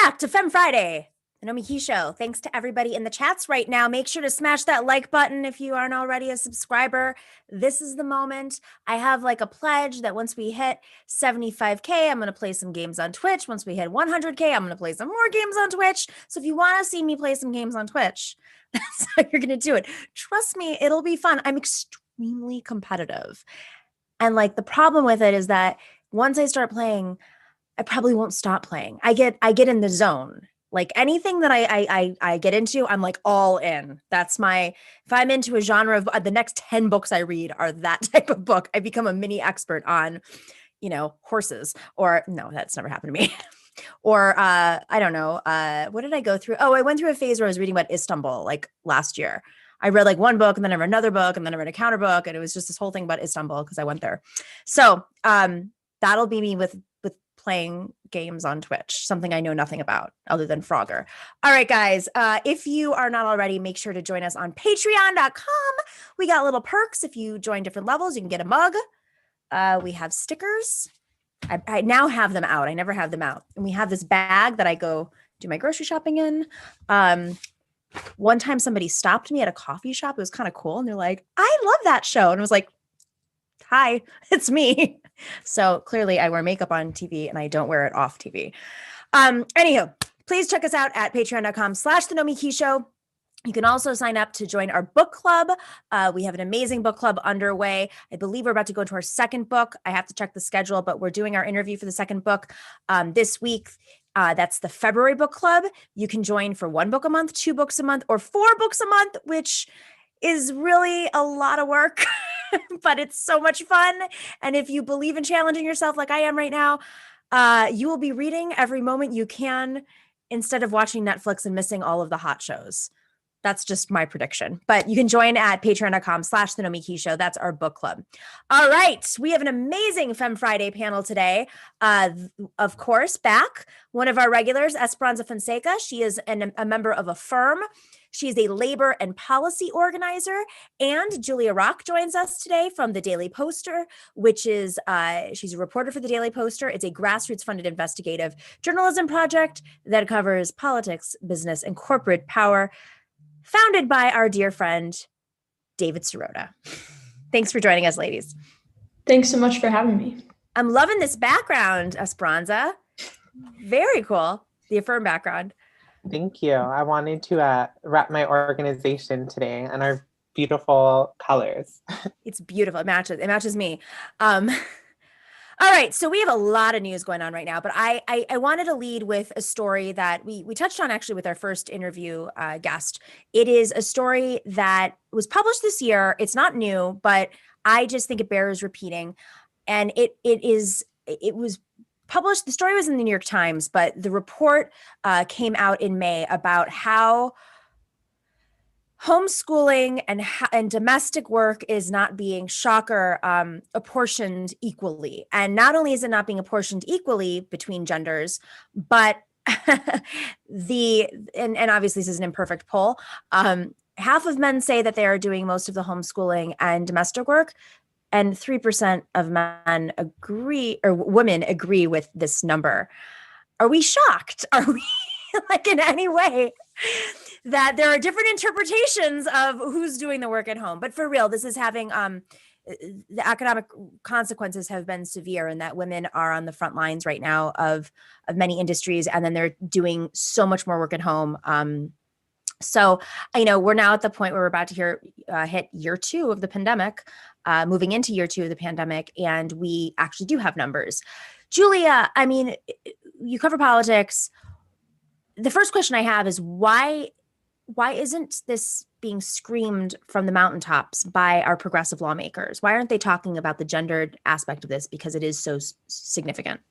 back to Fem Friday, the Nomiki Show. Thanks to everybody in the chats right now. Make sure to smash that like button if you aren't already a subscriber. This is the moment. I have like a pledge that once we hit 75K, I'm going to play some games on Twitch. Once we hit 100K, I'm going to play some more games on Twitch. So if you want to see me play some games on Twitch, that's how you're going to do it. Trust me, it'll be fun. I'm extremely competitive. And like the problem with it is that once I start playing, I probably won't stop playing. I get in the zone. Like anything that I get into, I'm like all in. That's my, if I'm into a genre of the next 10 books I read are that type of book. I become a mini expert on, horses, or no, that's never happened to me. Or I don't know. What did I go through? Oh, I went through a phase where I was reading about Istanbul like last year. I read like one book and then I read another book and then I read a counter book, and it was just this whole thing about Istanbul because I went there. So that'll be me with playing games on Twitch, something I know nothing about other than Frogger. All right, guys, if you are not already, make sure to join us on patreon.com. We got little perks. If you join different levels, you can get a mug. We have stickers. I now have them out. I never have them out. And we have this bag that I go do my grocery shopping in. One time somebody stopped me at a coffee shop. It was kind of cool. And they're like, I love that show. And I was like, hi, it's me. So clearly I wear makeup on TV and I don't wear it off TV. Anywho, please check us out at patreon.com/The Nomiki Show. You can also sign up to join our book club. We have an amazing book club underway. I believe we're about to go into our second book. I have to check the schedule, but we're doing our interview for the second book this week. That's the February book club. You can join for 1 book a month, 2 books a month, or 4 books a month, which is really a lot of work, but it's so much fun. And if you believe in challenging yourself like I am right now, you will be reading every moment you can instead of watching Netflix and missing all of the hot shows. That's just my prediction. But you can join at patreon.com/The Nomiki Show. That's our book club. All right. We have an amazing Fem Friday panel today. Of course, back, one of our regulars, Esperanza Fonseca. She is a member of a firm. She is a labor and policy organizer. And Julia Rock joins us today from the Daily Poster, which is, she's a reporter for the Daily Poster. It's a grassroots funded investigative journalism project that covers politics, business, and corporate power, founded by our dear friend, David Sirota. Thanks for joining us, ladies. Thanks so much for having me. I'm loving this background, Esperanza. Very cool. The Affirm background. Thank you. I wanted to wrap my organization today in our beautiful colors. It's beautiful. It matches me. All right, so we have a lot of news going on right now, but I wanted to lead with a story that we touched on actually with our first interview guest. It is a story that was published this year. It's not new, but I just think it bears repeating. And it was published, the story was in the New York Times, but the report came out in May about how homeschooling and domestic work is not being, shocker, apportioned equally. And not only is it not being apportioned equally between genders, but and obviously this is an imperfect poll. Half of men say that they are doing most of the homeschooling and domestic work, and 3% of men agree, or women agree with this number. Are we shocked? Are we like in any way that there are different interpretations of who's doing the work at home? But for real, this is having the economic consequences have been severe, and that women are on the front lines right now of many industries, and then they're doing so much more work at home. So we're now at the point where we're about to hit year 2 of the pandemic, moving into year 2 of the pandemic, and we actually do have numbers. Julia, I mean, you cover politics. The first question I have is why isn't this being screamed from the mountaintops by our progressive lawmakers? Why aren't they talking about the gendered aspect of this, because it is so significant?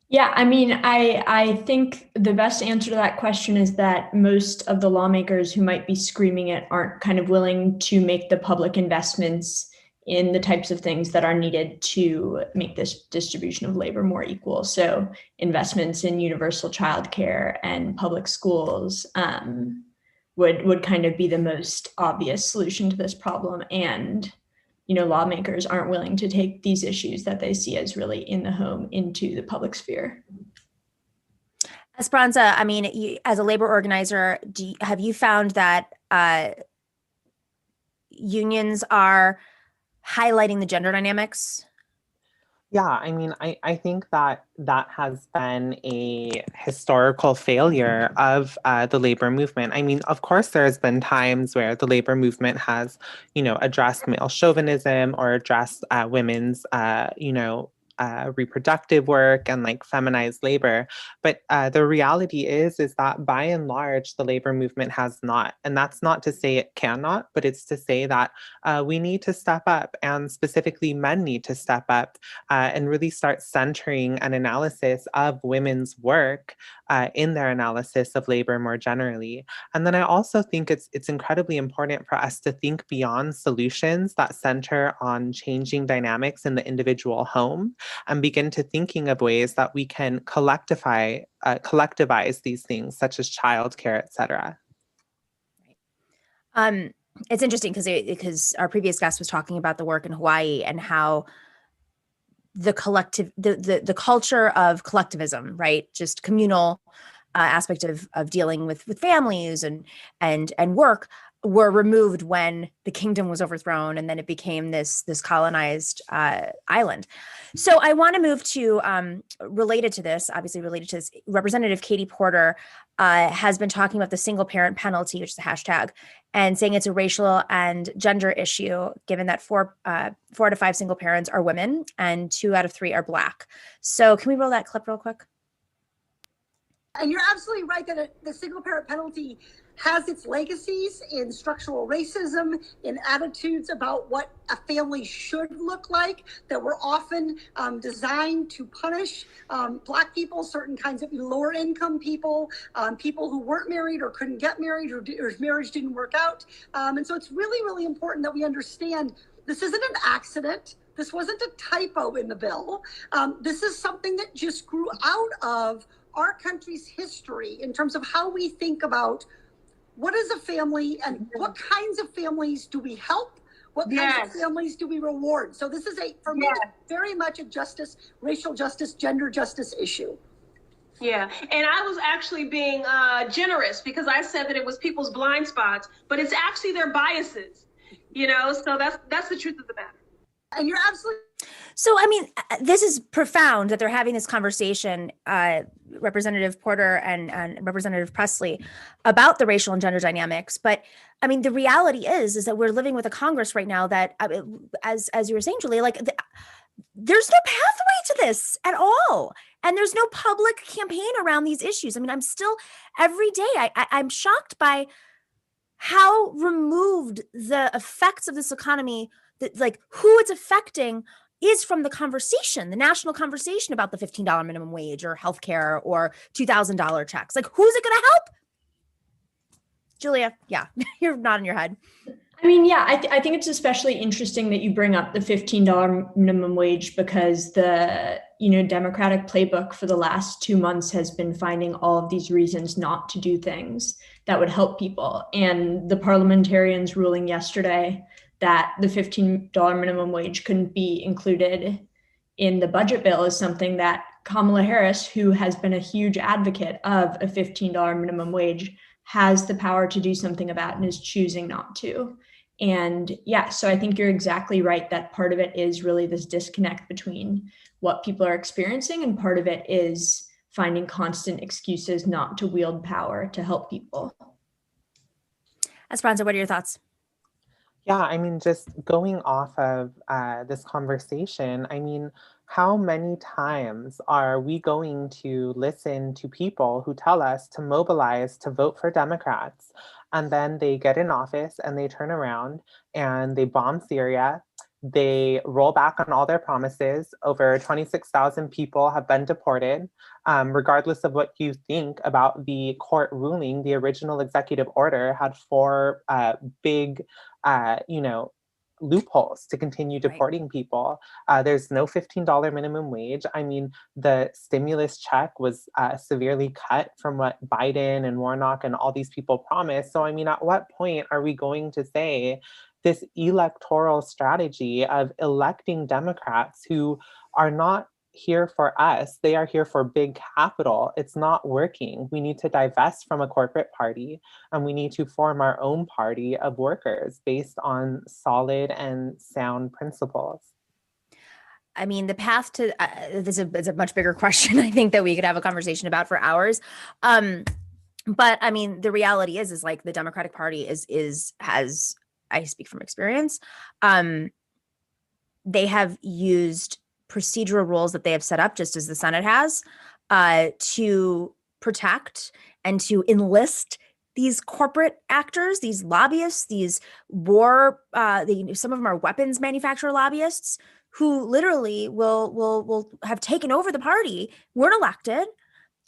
Yeah, I mean, I think the best answer to that question is that most of the lawmakers who might be screaming it aren't kind of willing to make the public investments in the types of things that are needed to make this distribution of labor more equal. So investments in universal childcare and public schools would kind of be the most obvious solution to this problem. And lawmakers aren't willing to take these issues that they see as really in the home into the public sphere. Esperanza, I mean, as a labor organizer, have you found that unions are highlighting the gender dynamics? Yeah, I mean, I think that that has been a historical failure of the labor movement. I mean, of course, there's been times where the labor movement has, addressed male chauvinism or addressed women's, reproductive work and like feminized labor. But the reality is that by and large, the labor movement has not. And that's not to say it cannot, but it's to say that we need to step up, and specifically men need to step up and really start centering an analysis of women's work in their analysis of labor more generally. And then I also think it's incredibly important for us to think beyond solutions that center on changing dynamics in the individual home and begin to thinking of ways that we can collectivize these things, such as childcare, et cetera. It's interesting because our previous guest was talking about the work in Hawaii and how the culture of collectivism, right? Just communal aspect of dealing with families and work were removed when the kingdom was overthrown, and then it became this colonized island. So I want to move to related to this. Representative Katie Porter has been talking about the single parent penalty, which is a hashtag, and saying it's a racial and gender issue, given that 4 out of 5 single parents are women and 2 out of 3 are Black. So can we roll that clip real quick? And you're absolutely right that the single parent penalty has its legacies in structural racism, in attitudes about what a family should look like, that were often designed to punish Black people, certain kinds of lower income people, people who weren't married or couldn't get married or marriage didn't work out. And so it's really, really important that we understand this isn't an accident. This wasn't a typo in the bill. This is something that just grew out of our country's history in terms of how we think about what is a family and what kinds of families do we help? What kinds of families do we reward? So this is for me, very much a justice, racial justice, gender justice issue. Yeah, and I was actually being generous because I said that it was people's blind spots, but it's actually their biases, so that's the truth of the matter. And you're absolutely. So, I mean, this is profound that they're having this conversation, Representative Porter and Representative Presley, about the racial and gender dynamics. But I mean, the reality is that we're living with a Congress right now that, as you were saying, Julia, there's no pathway to this at all. And there's no public campaign around these issues. I mean, I'm still, every day, I'm shocked by how removed the effects of this economy, who it's affecting, is from the conversation, the national conversation about the $15 minimum wage or healthcare or $2,000 checks. Who's it going to help? Julia, yeah, you're nodding your head. I mean, yeah, I think it's especially interesting that you bring up the $15 minimum wage because the, Democratic playbook for the last 2 months has been finding all of these reasons not to do things that would help people. And the parliamentarians ruling yesterday that the $15 minimum wage couldn't be included in the budget bill is something that Kamala Harris, who has been a huge advocate of a $15 minimum wage, has the power to do something about and is choosing not to. And yeah, so I think you're exactly right that part of it is really this disconnect between what people are experiencing, and part of it is finding constant excuses not to wield power to help people. Esperanza, what are your thoughts? Yeah, I mean, just going off of this conversation, I mean, how many times are we going to listen to people who tell us to mobilize to vote for Democrats, and then they get in office and they turn around and they bomb Syria, they roll back on all their promises, over 26,000 people have been deported, regardless of what you think about the court ruling, the original executive order had 4 big loopholes to continue deporting people. There's no $15 minimum wage. I mean, the stimulus check was severely cut from what Biden and Warnock and all these people promised. So, I mean, at what point are we going to say this electoral strategy of electing Democrats who are not here for us. They are here for big capital. It's not working. We need to divest from a corporate party, and we need to form our own party of workers based on solid and sound principles. I mean, the path to this is a much bigger question. I think that we could have a conversation about for hours. But I mean, the reality is like the Democratic Party has, I speak from experience. They have used procedural rules that they have set up, just as the Senate has, to protect and to enlist these corporate actors, these lobbyists, these some of them are weapons manufacturer lobbyists who literally will have taken over the party, weren't elected,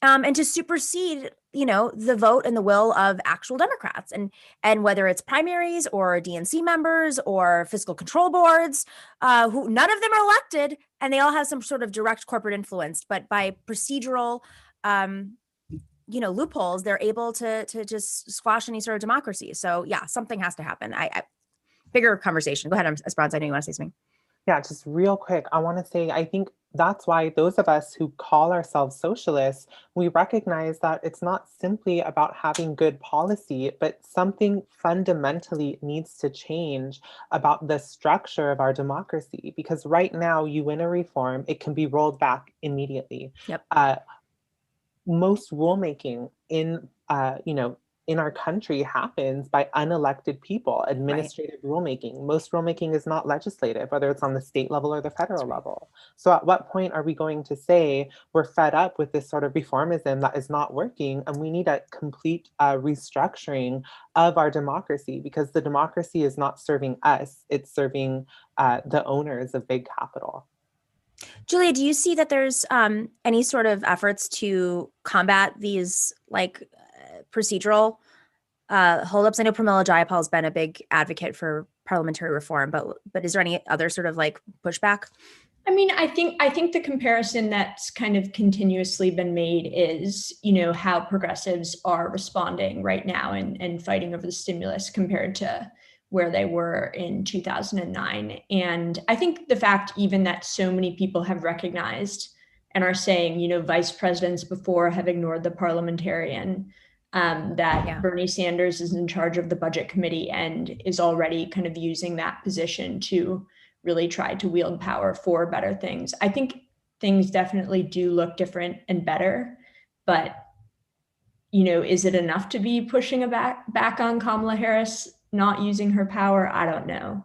and to supersede, the vote and the will of actual Democrats. And whether it's primaries or DNC members or fiscal control boards, who none of them are elected, and they all have some sort of direct corporate influence, but by procedural, loopholes, they're able to just squash any sort of democracy. So yeah, something has to happen. Bigger conversation. Go ahead, Esperanza. I know you want to say something. Yeah, just real quick, I want to say, I think that's why those of us who call ourselves socialists, we recognize that it's not simply about having good policy, but something fundamentally needs to change about the structure of our democracy. Because right now, you win a reform, it can be rolled back immediately. Yep. Most rulemaking in our country happens by unelected people, administrative rulemaking. Most rulemaking is not legislative, whether it's on the state level or the federal level. So at what point are we going to say we're fed up with this sort of reformism that is not working, and we need a complete restructuring of our democracy, because the democracy is not serving us, it's serving the owners of big capital. Julia, do you see that there's any sort of efforts to combat these procedural holdups? I know Pramila Jayapal has been a big advocate for parliamentary reform, but is there any other sort of pushback? I mean, I think the comparison that's kind of continuously been made is, how progressives are responding right now and fighting over the stimulus compared to where they were in 2009. And I think the fact even that so many people have recognized and are saying, vice presidents before have ignored the parliamentarian, Bernie Sanders is in charge of the budget committee and is already kind of using that position to really try to wield power for better things. I think things definitely do look different and better, but is it enough to be pushing back on Kamala Harris not using her power? I don't know.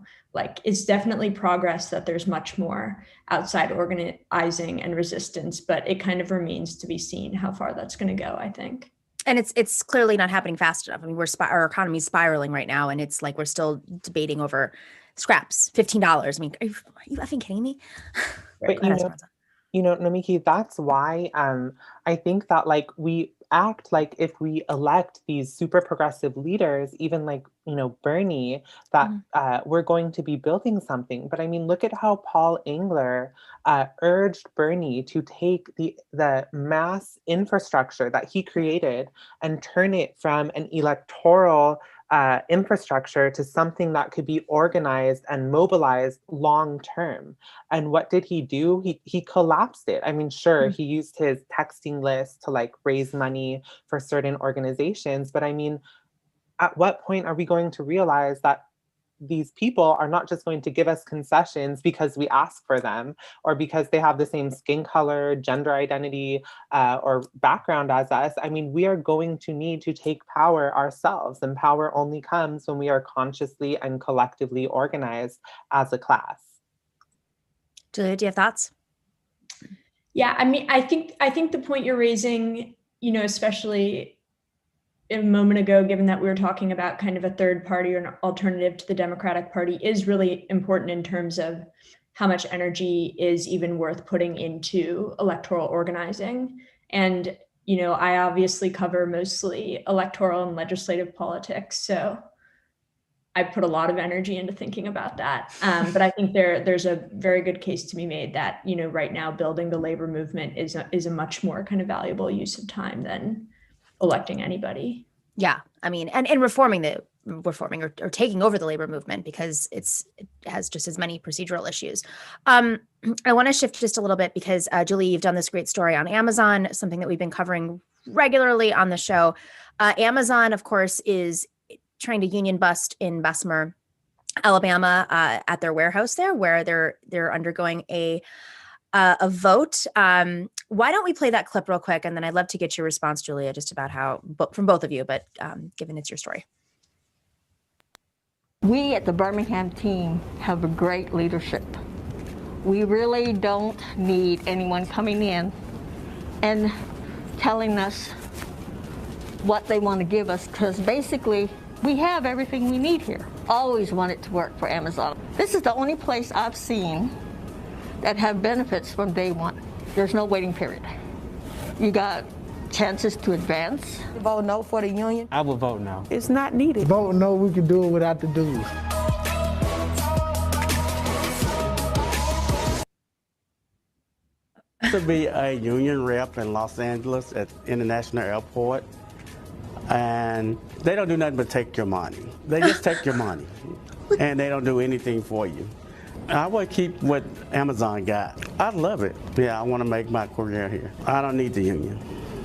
It's definitely progress that there's much more outside organizing and resistance, but it kind of remains to be seen how far that's going to go, I think. And it's clearly not happening fast enough. I mean, our economy's spiraling right now, and it's we're still debating over scraps, $15. I mean, are you effing kidding me? But Nomiki, that's why I think that we act like if we elect these super progressive leaders, even Bernie, that we're going to be building something. But I mean, look at how Paul Engler urged Bernie to take the mass infrastructure that he created and turn it from an electoral infrastructure to something that could be organized and mobilized long term. And what did he do? He collapsed it. I mean, sure, he used his texting list to raise money for certain organizations, but I mean, at what point are we going to realize that these people are not just going to give us concessions because we ask for them or because they have the same skin color, gender identity, or background as us? I mean, we are going to need to take power ourselves, and power only comes when we are consciously and collectively organized as a class. Julia, do you have thoughts? Yeah, I mean, I think the point you're raising, especially a moment ago, given that we were talking about kind of a third party or an alternative to the Democratic Party, is really important in terms of how much energy is even worth putting into electoral organizing. And, I obviously cover mostly electoral and legislative politics, so I put a lot of energy into thinking about that. But I think there's a very good case to be made that, right now building the labor movement is a much more kind of valuable use of time than electing anybody. Yeah, I mean, and reforming or taking over the labor movement, because it has just as many procedural issues. I want to shift just a little bit because Julie, you've done this great story on Amazon, something that we've been covering regularly on the show. Amazon, of course, is trying to union bust in Bessemer, Alabama, at their warehouse there, where they're undergoing a vote. Why don't we play that clip real quick, and then I'd love to get your response, Julia, just about how, from both of you, but given it's your story. We at the Birmingham team have a great leadership. We really don't need anyone coming in and telling us what they want to give us, because basically we have everything we need here. Always wanted to work for Amazon. This is the only place I've seen that have benefits from day one. There's no waiting period. You got chances to advance. Vote no for the union? I will vote no. It's not needed. Vote no, we can do it without the dues. To be a union rep in Los Angeles at International Airport, and they don't do nothing but take your money. They just take your money, and they don't do anything for you. I would keep what Amazon got. I love it. Yeah, I want to make my career here. I don't need the union.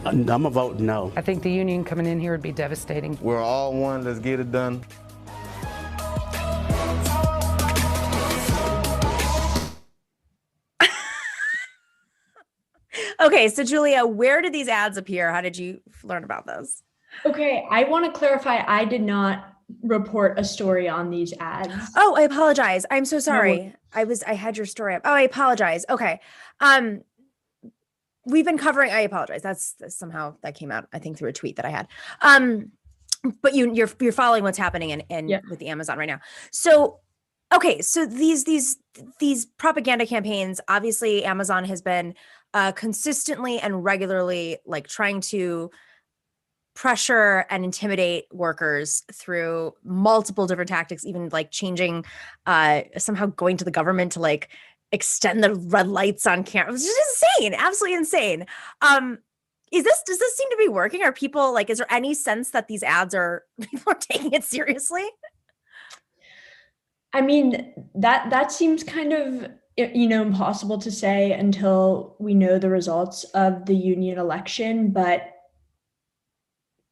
I'm gonna vote no. I think the union coming in here would be devastating. We're all one, let's get it done. Okay, so Julia, where did these ads appear? How did you learn about those? Okay, I want to clarify, I did not report a story on these ads. Oh, I apologize. I'm so sorry. I had your story up. Oh, I apologize. Okay. We've been covering, I apologize. That's somehow that came out, I think, through a tweet that I had. But you're following what's happening in with the Amazon right now. So, okay, so these propaganda campaigns, obviously Amazon has been consistently and regularly like trying to pressure and intimidate workers through multiple different tactics, even like changing, somehow going to the government to like extend the red lights on camera. It's just insane, absolutely insane. Does this seem to be working? Are people like, is there any sense that these ads people are taking it seriously? I mean, that seems kind of, impossible to say until we know the results of the union election, but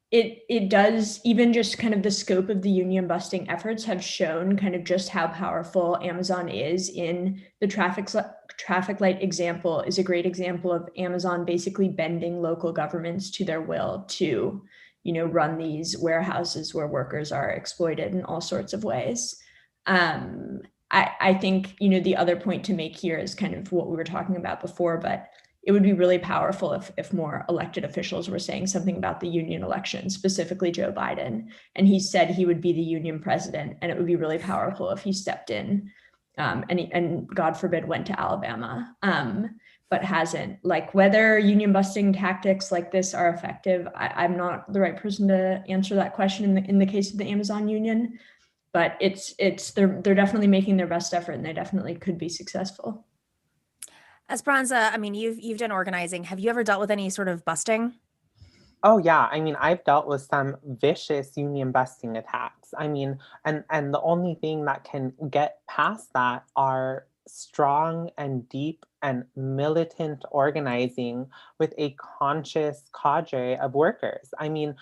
it does, even just kind of the scope of the union busting efforts have shown kind of just how powerful Amazon is. In the traffic light example is a great example of Amazon basically bending local governments to their will to, run these warehouses where workers are exploited in all sorts of ways. I think, the other point to make here is kind of what we were talking about before, but it would be really powerful if more elected officials were saying something about the union election, specifically Joe Biden. And he said he would be the union president, and it would be really powerful if he stepped in and God forbid went to Alabama, but hasn't. Like, whether union busting tactics like this are effective, I'm not the right person to answer that question in the case of the Amazon union. But they're definitely making their best effort, and they definitely could be successful. Esperanza, I mean, you've done organizing. Have you ever dealt with any sort of busting? Oh yeah, I mean, I've dealt with some vicious union busting attacks. I mean, and the only thing that can get past that are strong and deep and militant organizing with a conscious cadre of workers. I mean,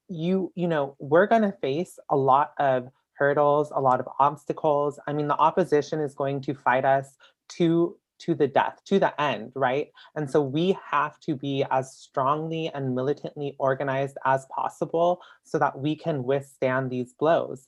we're going to face a lot of hurdles, a lot of obstacles. I mean, the opposition is going to fight us to the death, to the end, right? And so we have to be as strongly and militantly organized as possible so that we can withstand these blows,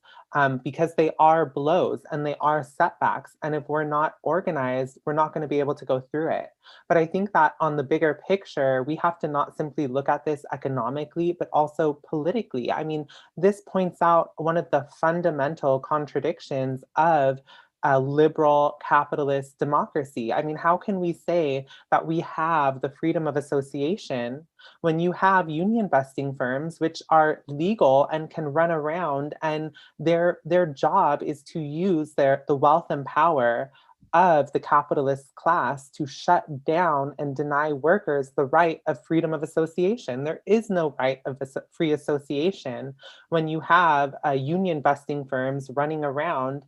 because they are blows and they are setbacks. And if we're not organized, we're not going to be able to go through it. But I think that on the bigger picture, we have to not simply look at this economically, but also politically. I mean, this points out one of the fundamental contradictions of a liberal capitalist democracy. I mean, how can we say that we have the freedom of association when you have union busting firms which are legal and can run around, and their job is to use the wealth and power of the capitalist class to shut down and deny workers the right of freedom of association. There is no right of free association when you have union busting firms running around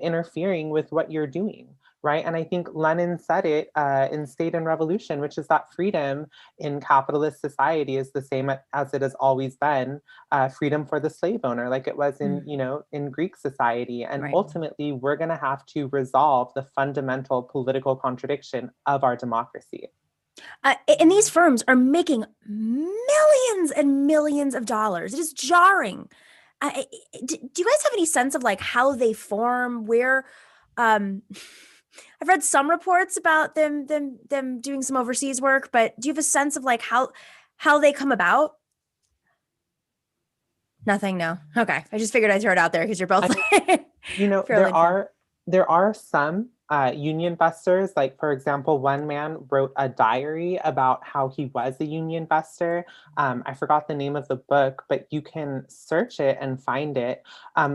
interfering with what you're doing. Right. And I think Lenin said it in State and Revolution, which is that freedom in capitalist society is the same as it has always been, freedom for the slave owner, like it was in, in Greek society. And ultimately, we're going to have to resolve the fundamental political contradiction of our democracy. And these firms are making millions and millions of dollars. It is jarring. Do you guys have any sense of like how they form, where... I've read some reports about them doing some overseas work, but do you have a sense of like how they come about? Nothing, no. Okay, I just figured I'd throw it out there because you're both. There are some union busters. Like, for example, one man wrote a diary about how he was a union buster. I forgot the name of the book, but you can search it and find it.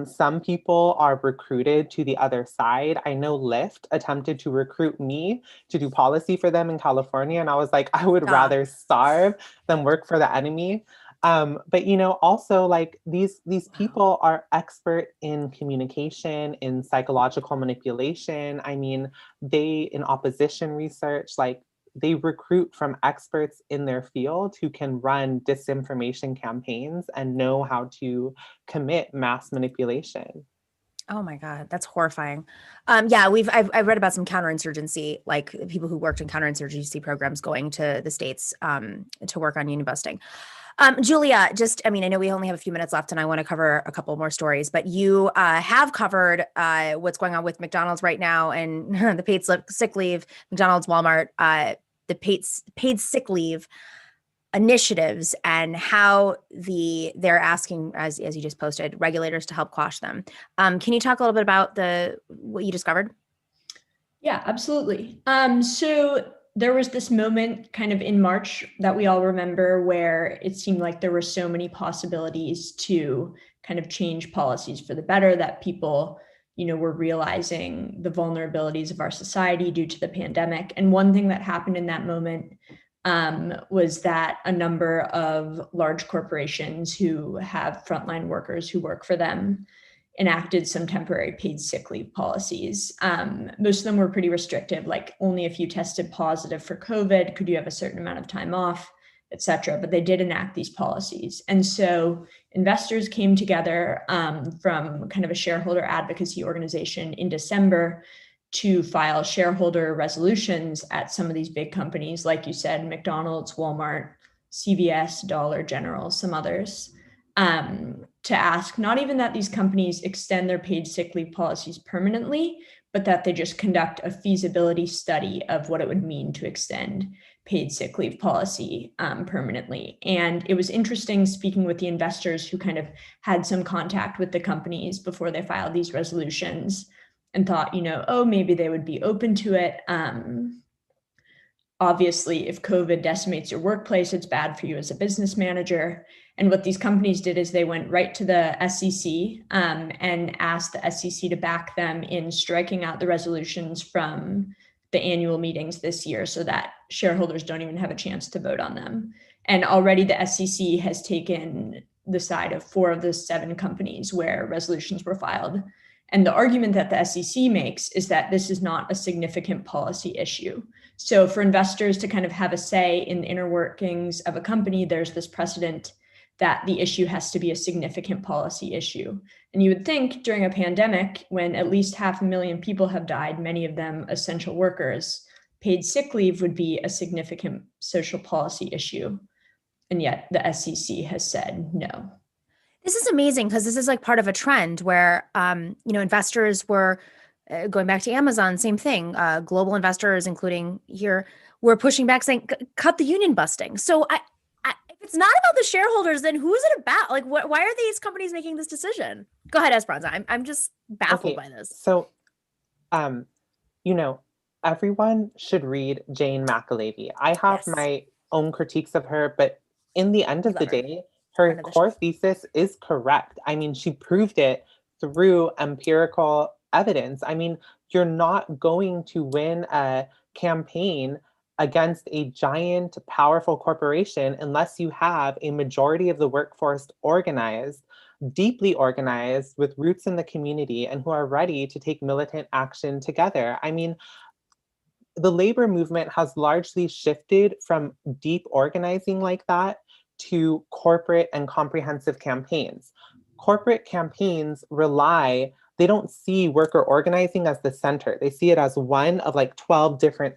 Some people are recruited to the other side. I know Lyft attempted to recruit me to do policy for them in California. And I was like, I would rather starve than work for the enemy. But also like these people are expert in communication, in psychological manipulation. I mean, in opposition research, like they recruit from experts in their field who can run disinformation campaigns and know how to commit mass manipulation. Oh my God, that's horrifying. I've read about some counterinsurgency, like people who worked in counterinsurgency programs going to the States to work on union busting. Julia, I know we only have a few minutes left and I want to cover a couple more stories, but you have covered what's going on with McDonald's right now and the paid sick leave, McDonald's, Walmart, the paid sick leave initiatives and how they're asking, as you just posted, regulators to help quash them. Can you talk a little bit about what you discovered? Yeah, absolutely. So there was this moment kind of in March that we all remember where it seemed like there were so many possibilities to kind of change policies for the better, that people, were realizing the vulnerabilities of our society due to the pandemic. And one thing that happened in that moment was that a number of large corporations who have frontline workers who work for them enacted some temporary paid sick leave policies. Most of them were pretty restrictive, like only if you tested positive for COVID could you have a certain amount of time off, et cetera. But they did enact these policies. And so investors came together from kind of a shareholder advocacy organization in December to file shareholder resolutions at some of these big companies, like you said, McDonald's, Walmart, CVS, Dollar General, some others, to ask not even that these companies extend their paid sick leave policies permanently, but that they just conduct a feasibility study of what it would mean to extend paid sick leave policy permanently. And it was interesting speaking with the investors who kind of had some contact with the companies before they filed these resolutions and thought, maybe they would be open to it. Obviously, if COVID decimates your workplace, it's bad for you as a business manager. And what these companies did is they went right to the SEC and asked the SEC to back them in striking out the resolutions from the annual meetings this year so that shareholders don't even have a chance to vote on them. And already the SEC has taken the side of 4 of the 7 companies where resolutions were filed. And the argument that the SEC makes is that this is not a significant policy issue. So for investors to kind of have a say in the inner workings of a company, there's this precedent that the issue has to be a significant policy issue. And you would think during a pandemic, when at least 500,000 people have died, many of them essential workers, paid sick leave would be a significant social policy issue. And yet the SEC has said no. This is amazing because this is like part of a trend where, investors were going back to Amazon, same thing. Global investors, including here, were pushing back saying, cut the union busting. So if it's not about the shareholders, then who's it about? Like, why are these companies making this decision? Go ahead, Esperanza. I'm just baffled by this. So, everyone should read Jane McAlevey. I have my own critiques of her, but in the end of the day, her core thesis is correct. I mean, she proved it through empirical evidence. I mean, you're not going to win a campaign against a giant, powerful corporation unless you have a majority of the workforce organized, deeply organized, with roots in the community, and who are ready to take militant action together. I mean, the labor movement has largely shifted from deep organizing like that to corporate and comprehensive campaigns. Corporate campaigns they don't see worker organizing as the center. They see it as one of like 12 different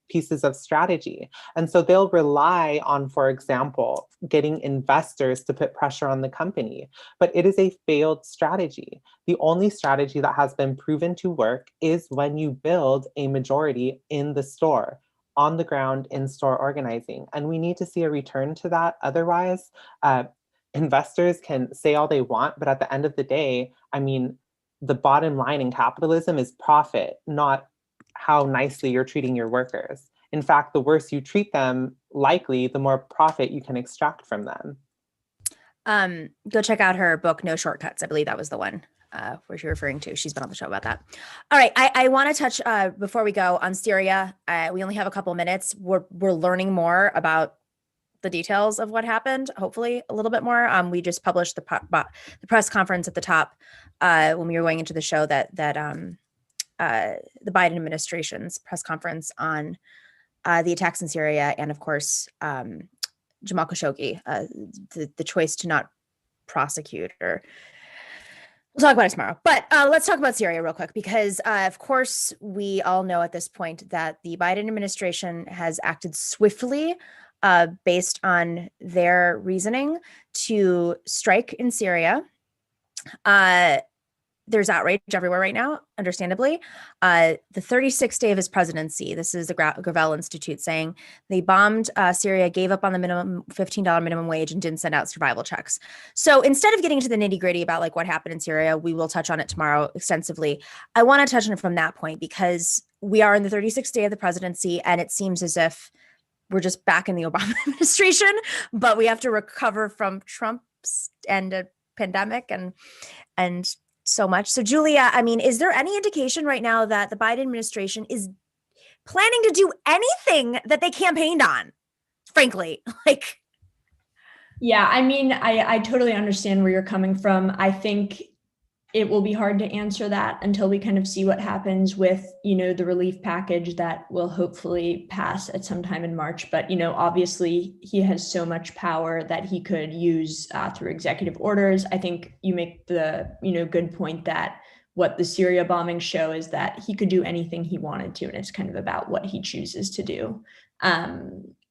pieces of strategy. And so they'll rely on, for example, getting investors to put pressure on the company. But it is a failed strategy. The only strategy that has been proven to work is when you build a majority in the store, on the ground, in-store organizing. And we need to see a return to that. Otherwise, investors can say all they want, but at the end of the day, I mean, the bottom line in capitalism is profit, not how nicely you're treating your workers. In fact, the worse you treat them, likely, the more profit you can extract from them. Go check out her book, No Shortcuts. I believe that was the one where you're referring to. She's been on the show about that. All right, I want to touch, before we go, on Syria. We only have a couple minutes. We're learning more about the details of what happened, hopefully a little bit more. We just published the press conference at the top when we were going into the show that the Biden administration's press conference on the attacks in Syria, and of course, Jamal Khashoggi, the choice to not prosecute. Or we'll talk about it tomorrow. But let's talk about Syria real quick, because of course, we all know at this point that the Biden administration has acted swiftly based on their reasoning to strike in Syria. There's outrage everywhere right now, understandably. The 36th day of his presidency, this is the Gravel Institute saying they bombed Syria, gave up on the minimum $15 minimum wage, and didn't send out survival checks. So instead of getting into the nitty gritty about like what happened in Syria, we will touch on it tomorrow extensively. I want to touch on it from that point, because we are in the 36th day of the presidency, and it seems as if we're just back in the Obama administration, but we have to recover from Trump's and a pandemic and so much. So Julia, I mean, is there any indication right now that the Biden administration is planning to do anything that they campaigned on? Frankly, like. Yeah, I mean, I totally understand where you're coming from. I think it will be hard to answer that until we kind of see what happens with, the relief package that will hopefully pass at some time in March. But, obviously he has so much power that he could use through executive orders. I think you make the, good point that what the Syria bombings show is that he could do anything he wanted to, and it's kind of about what he chooses to do.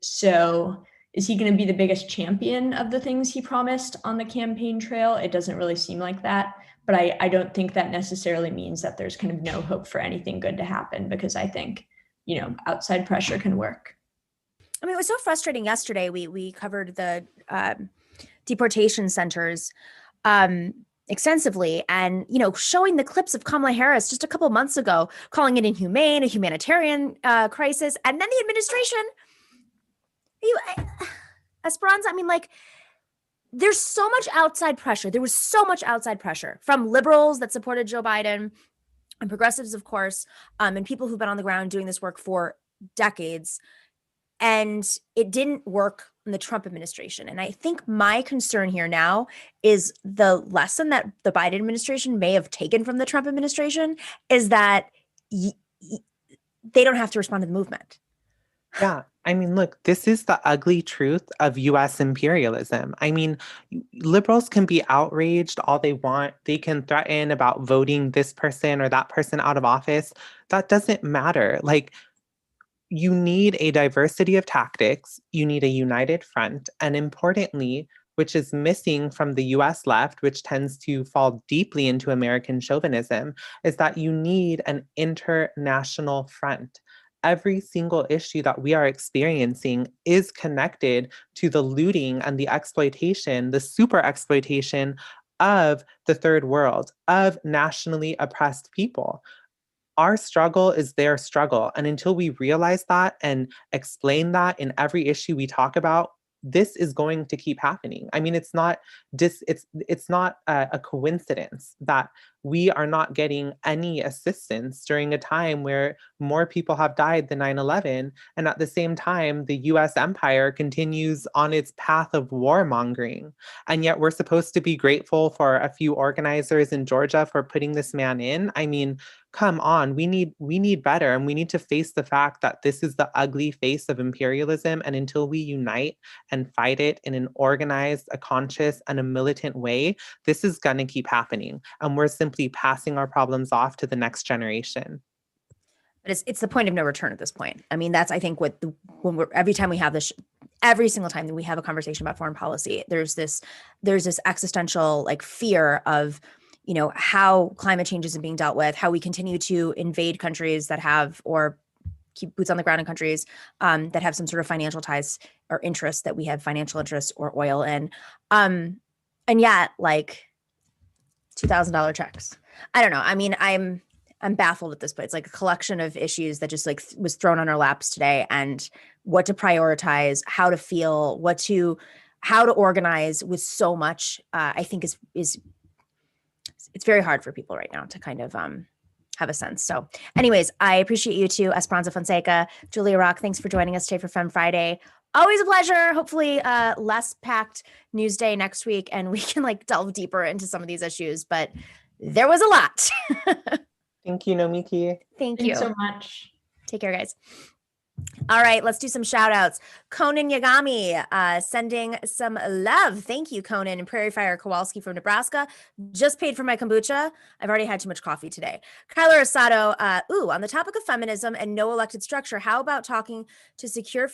So is he going to be the biggest champion of the things he promised on the campaign trail? It doesn't really seem like that. But I don't think that necessarily means that there's kind of no hope for anything good to happen, because I think, outside pressure can work. I mean, it was so frustrating yesterday. We covered the deportation centers extensively, and, showing the clips of Kamala Harris just a couple of months ago, calling it inhumane, a humanitarian crisis. And then the administration, Esperanza, I mean, like, there's so much outside pressure. There was so much outside pressure from liberals that supported Joe Biden, and progressives, of course, and people who've been on the ground doing this work for decades. And it didn't work in the Trump administration. And I think my concern here now is the lesson that the Biden administration may have taken from the Trump administration is that they don't have to respond to the movement. Yeah. I mean, look, this is the ugly truth of US imperialism. I mean, liberals can be outraged all they want. They can threaten about voting this person or that person out of office. That doesn't matter. Like, you need a diversity of tactics. You need a united front. And importantly, which is missing from the US left, which tends to fall deeply into American chauvinism, is that you need an international front. Every single issue that we are experiencing is connected to the looting and the exploitation, the super exploitation of the third world, of nationally oppressed people. Our struggle is their struggle. And until we realize that and explain that in every issue we talk about, this is going to keep happening. I mean, it's not a coincidence that we are not getting any assistance during a time where more people have died than 9/11. And at the same time, the US empire continues on its path of warmongering. And yet we're supposed to be grateful for a few organizers in Georgia for putting this man in. I mean, come on, we need better, and we need to face the fact that this is the ugly face of imperialism. And until we unite and fight it in an organized, a conscious, and a militant way, this is going to keep happening. And we're simply passing our problems off to the next generation. But it's the point of no return at this point. I mean, that's, I think, every time we have this, every single time that we have a conversation about foreign policy, there's this existential like fear of, you know, how climate change isn't being dealt with, how we continue to invade countries that have, or keep boots on the ground in countries that have some sort of financial ties or interests that we have financial interests or oil in. And yet, like, $2,000 checks. I don't know. I mean, I'm baffled at this point. It's like a collection of issues that just like was thrown on our laps today, and what to prioritize, how to feel, how to organize with so much, I think is it's very hard for people right now to kind of have a sense. So anyways, I appreciate you too, Esperanza Fonseca, Julia Rock. Thanks for joining us today for Femme Friday. Always a pleasure. Hopefully less packed news day next week, and we can like delve deeper into some of these issues, but there was a lot. Thank you, Nomiki. Thank you so much. Take care, guys. All right, let's do some shout outs. Conan Yagami sending some love. Thank you, Conan. And Prairie Fire Kowalski from Nebraska. Just paid for my kombucha. I've already had too much coffee today. Kyler Asado, on the topic of feminism and no elected structure, how about talking Secure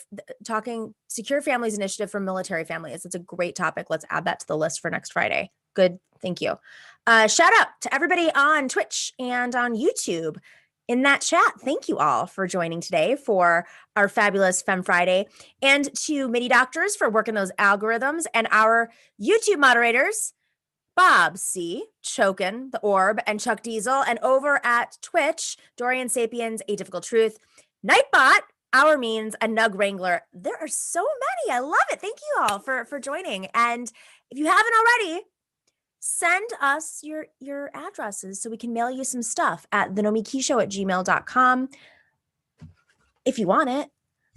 Families Initiative for military families? It's a great topic. Let's add that to the list for next Friday. Good. Thank you. Shout out to everybody on Twitch and on YouTube. In that chat, thank you all for joining today for our fabulous Femme Friday, and to MIDI Doctors for working those algorithms, and our YouTube moderators, Bob C, Chokin, The Orb, and Chuck Diesel, and over at Twitch, Dorian Sapiens, A Difficult Truth, Nightbot, Our Means, and Nug Wrangler. There are so many. I love it. Thank you all for joining. And if you haven't already, send us your addresses so we can mail you some stuff at thenomikishow@gmail.com. If you want it.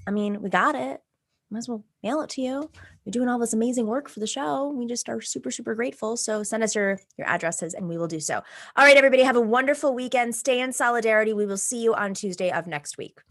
I mean, we got it. Might as well mail it to you. You're doing all this amazing work for the show. We just are super, super grateful. So send us your addresses and we will do so. All right, everybody, have a wonderful weekend. Stay in solidarity. We will see you on Tuesday of next week.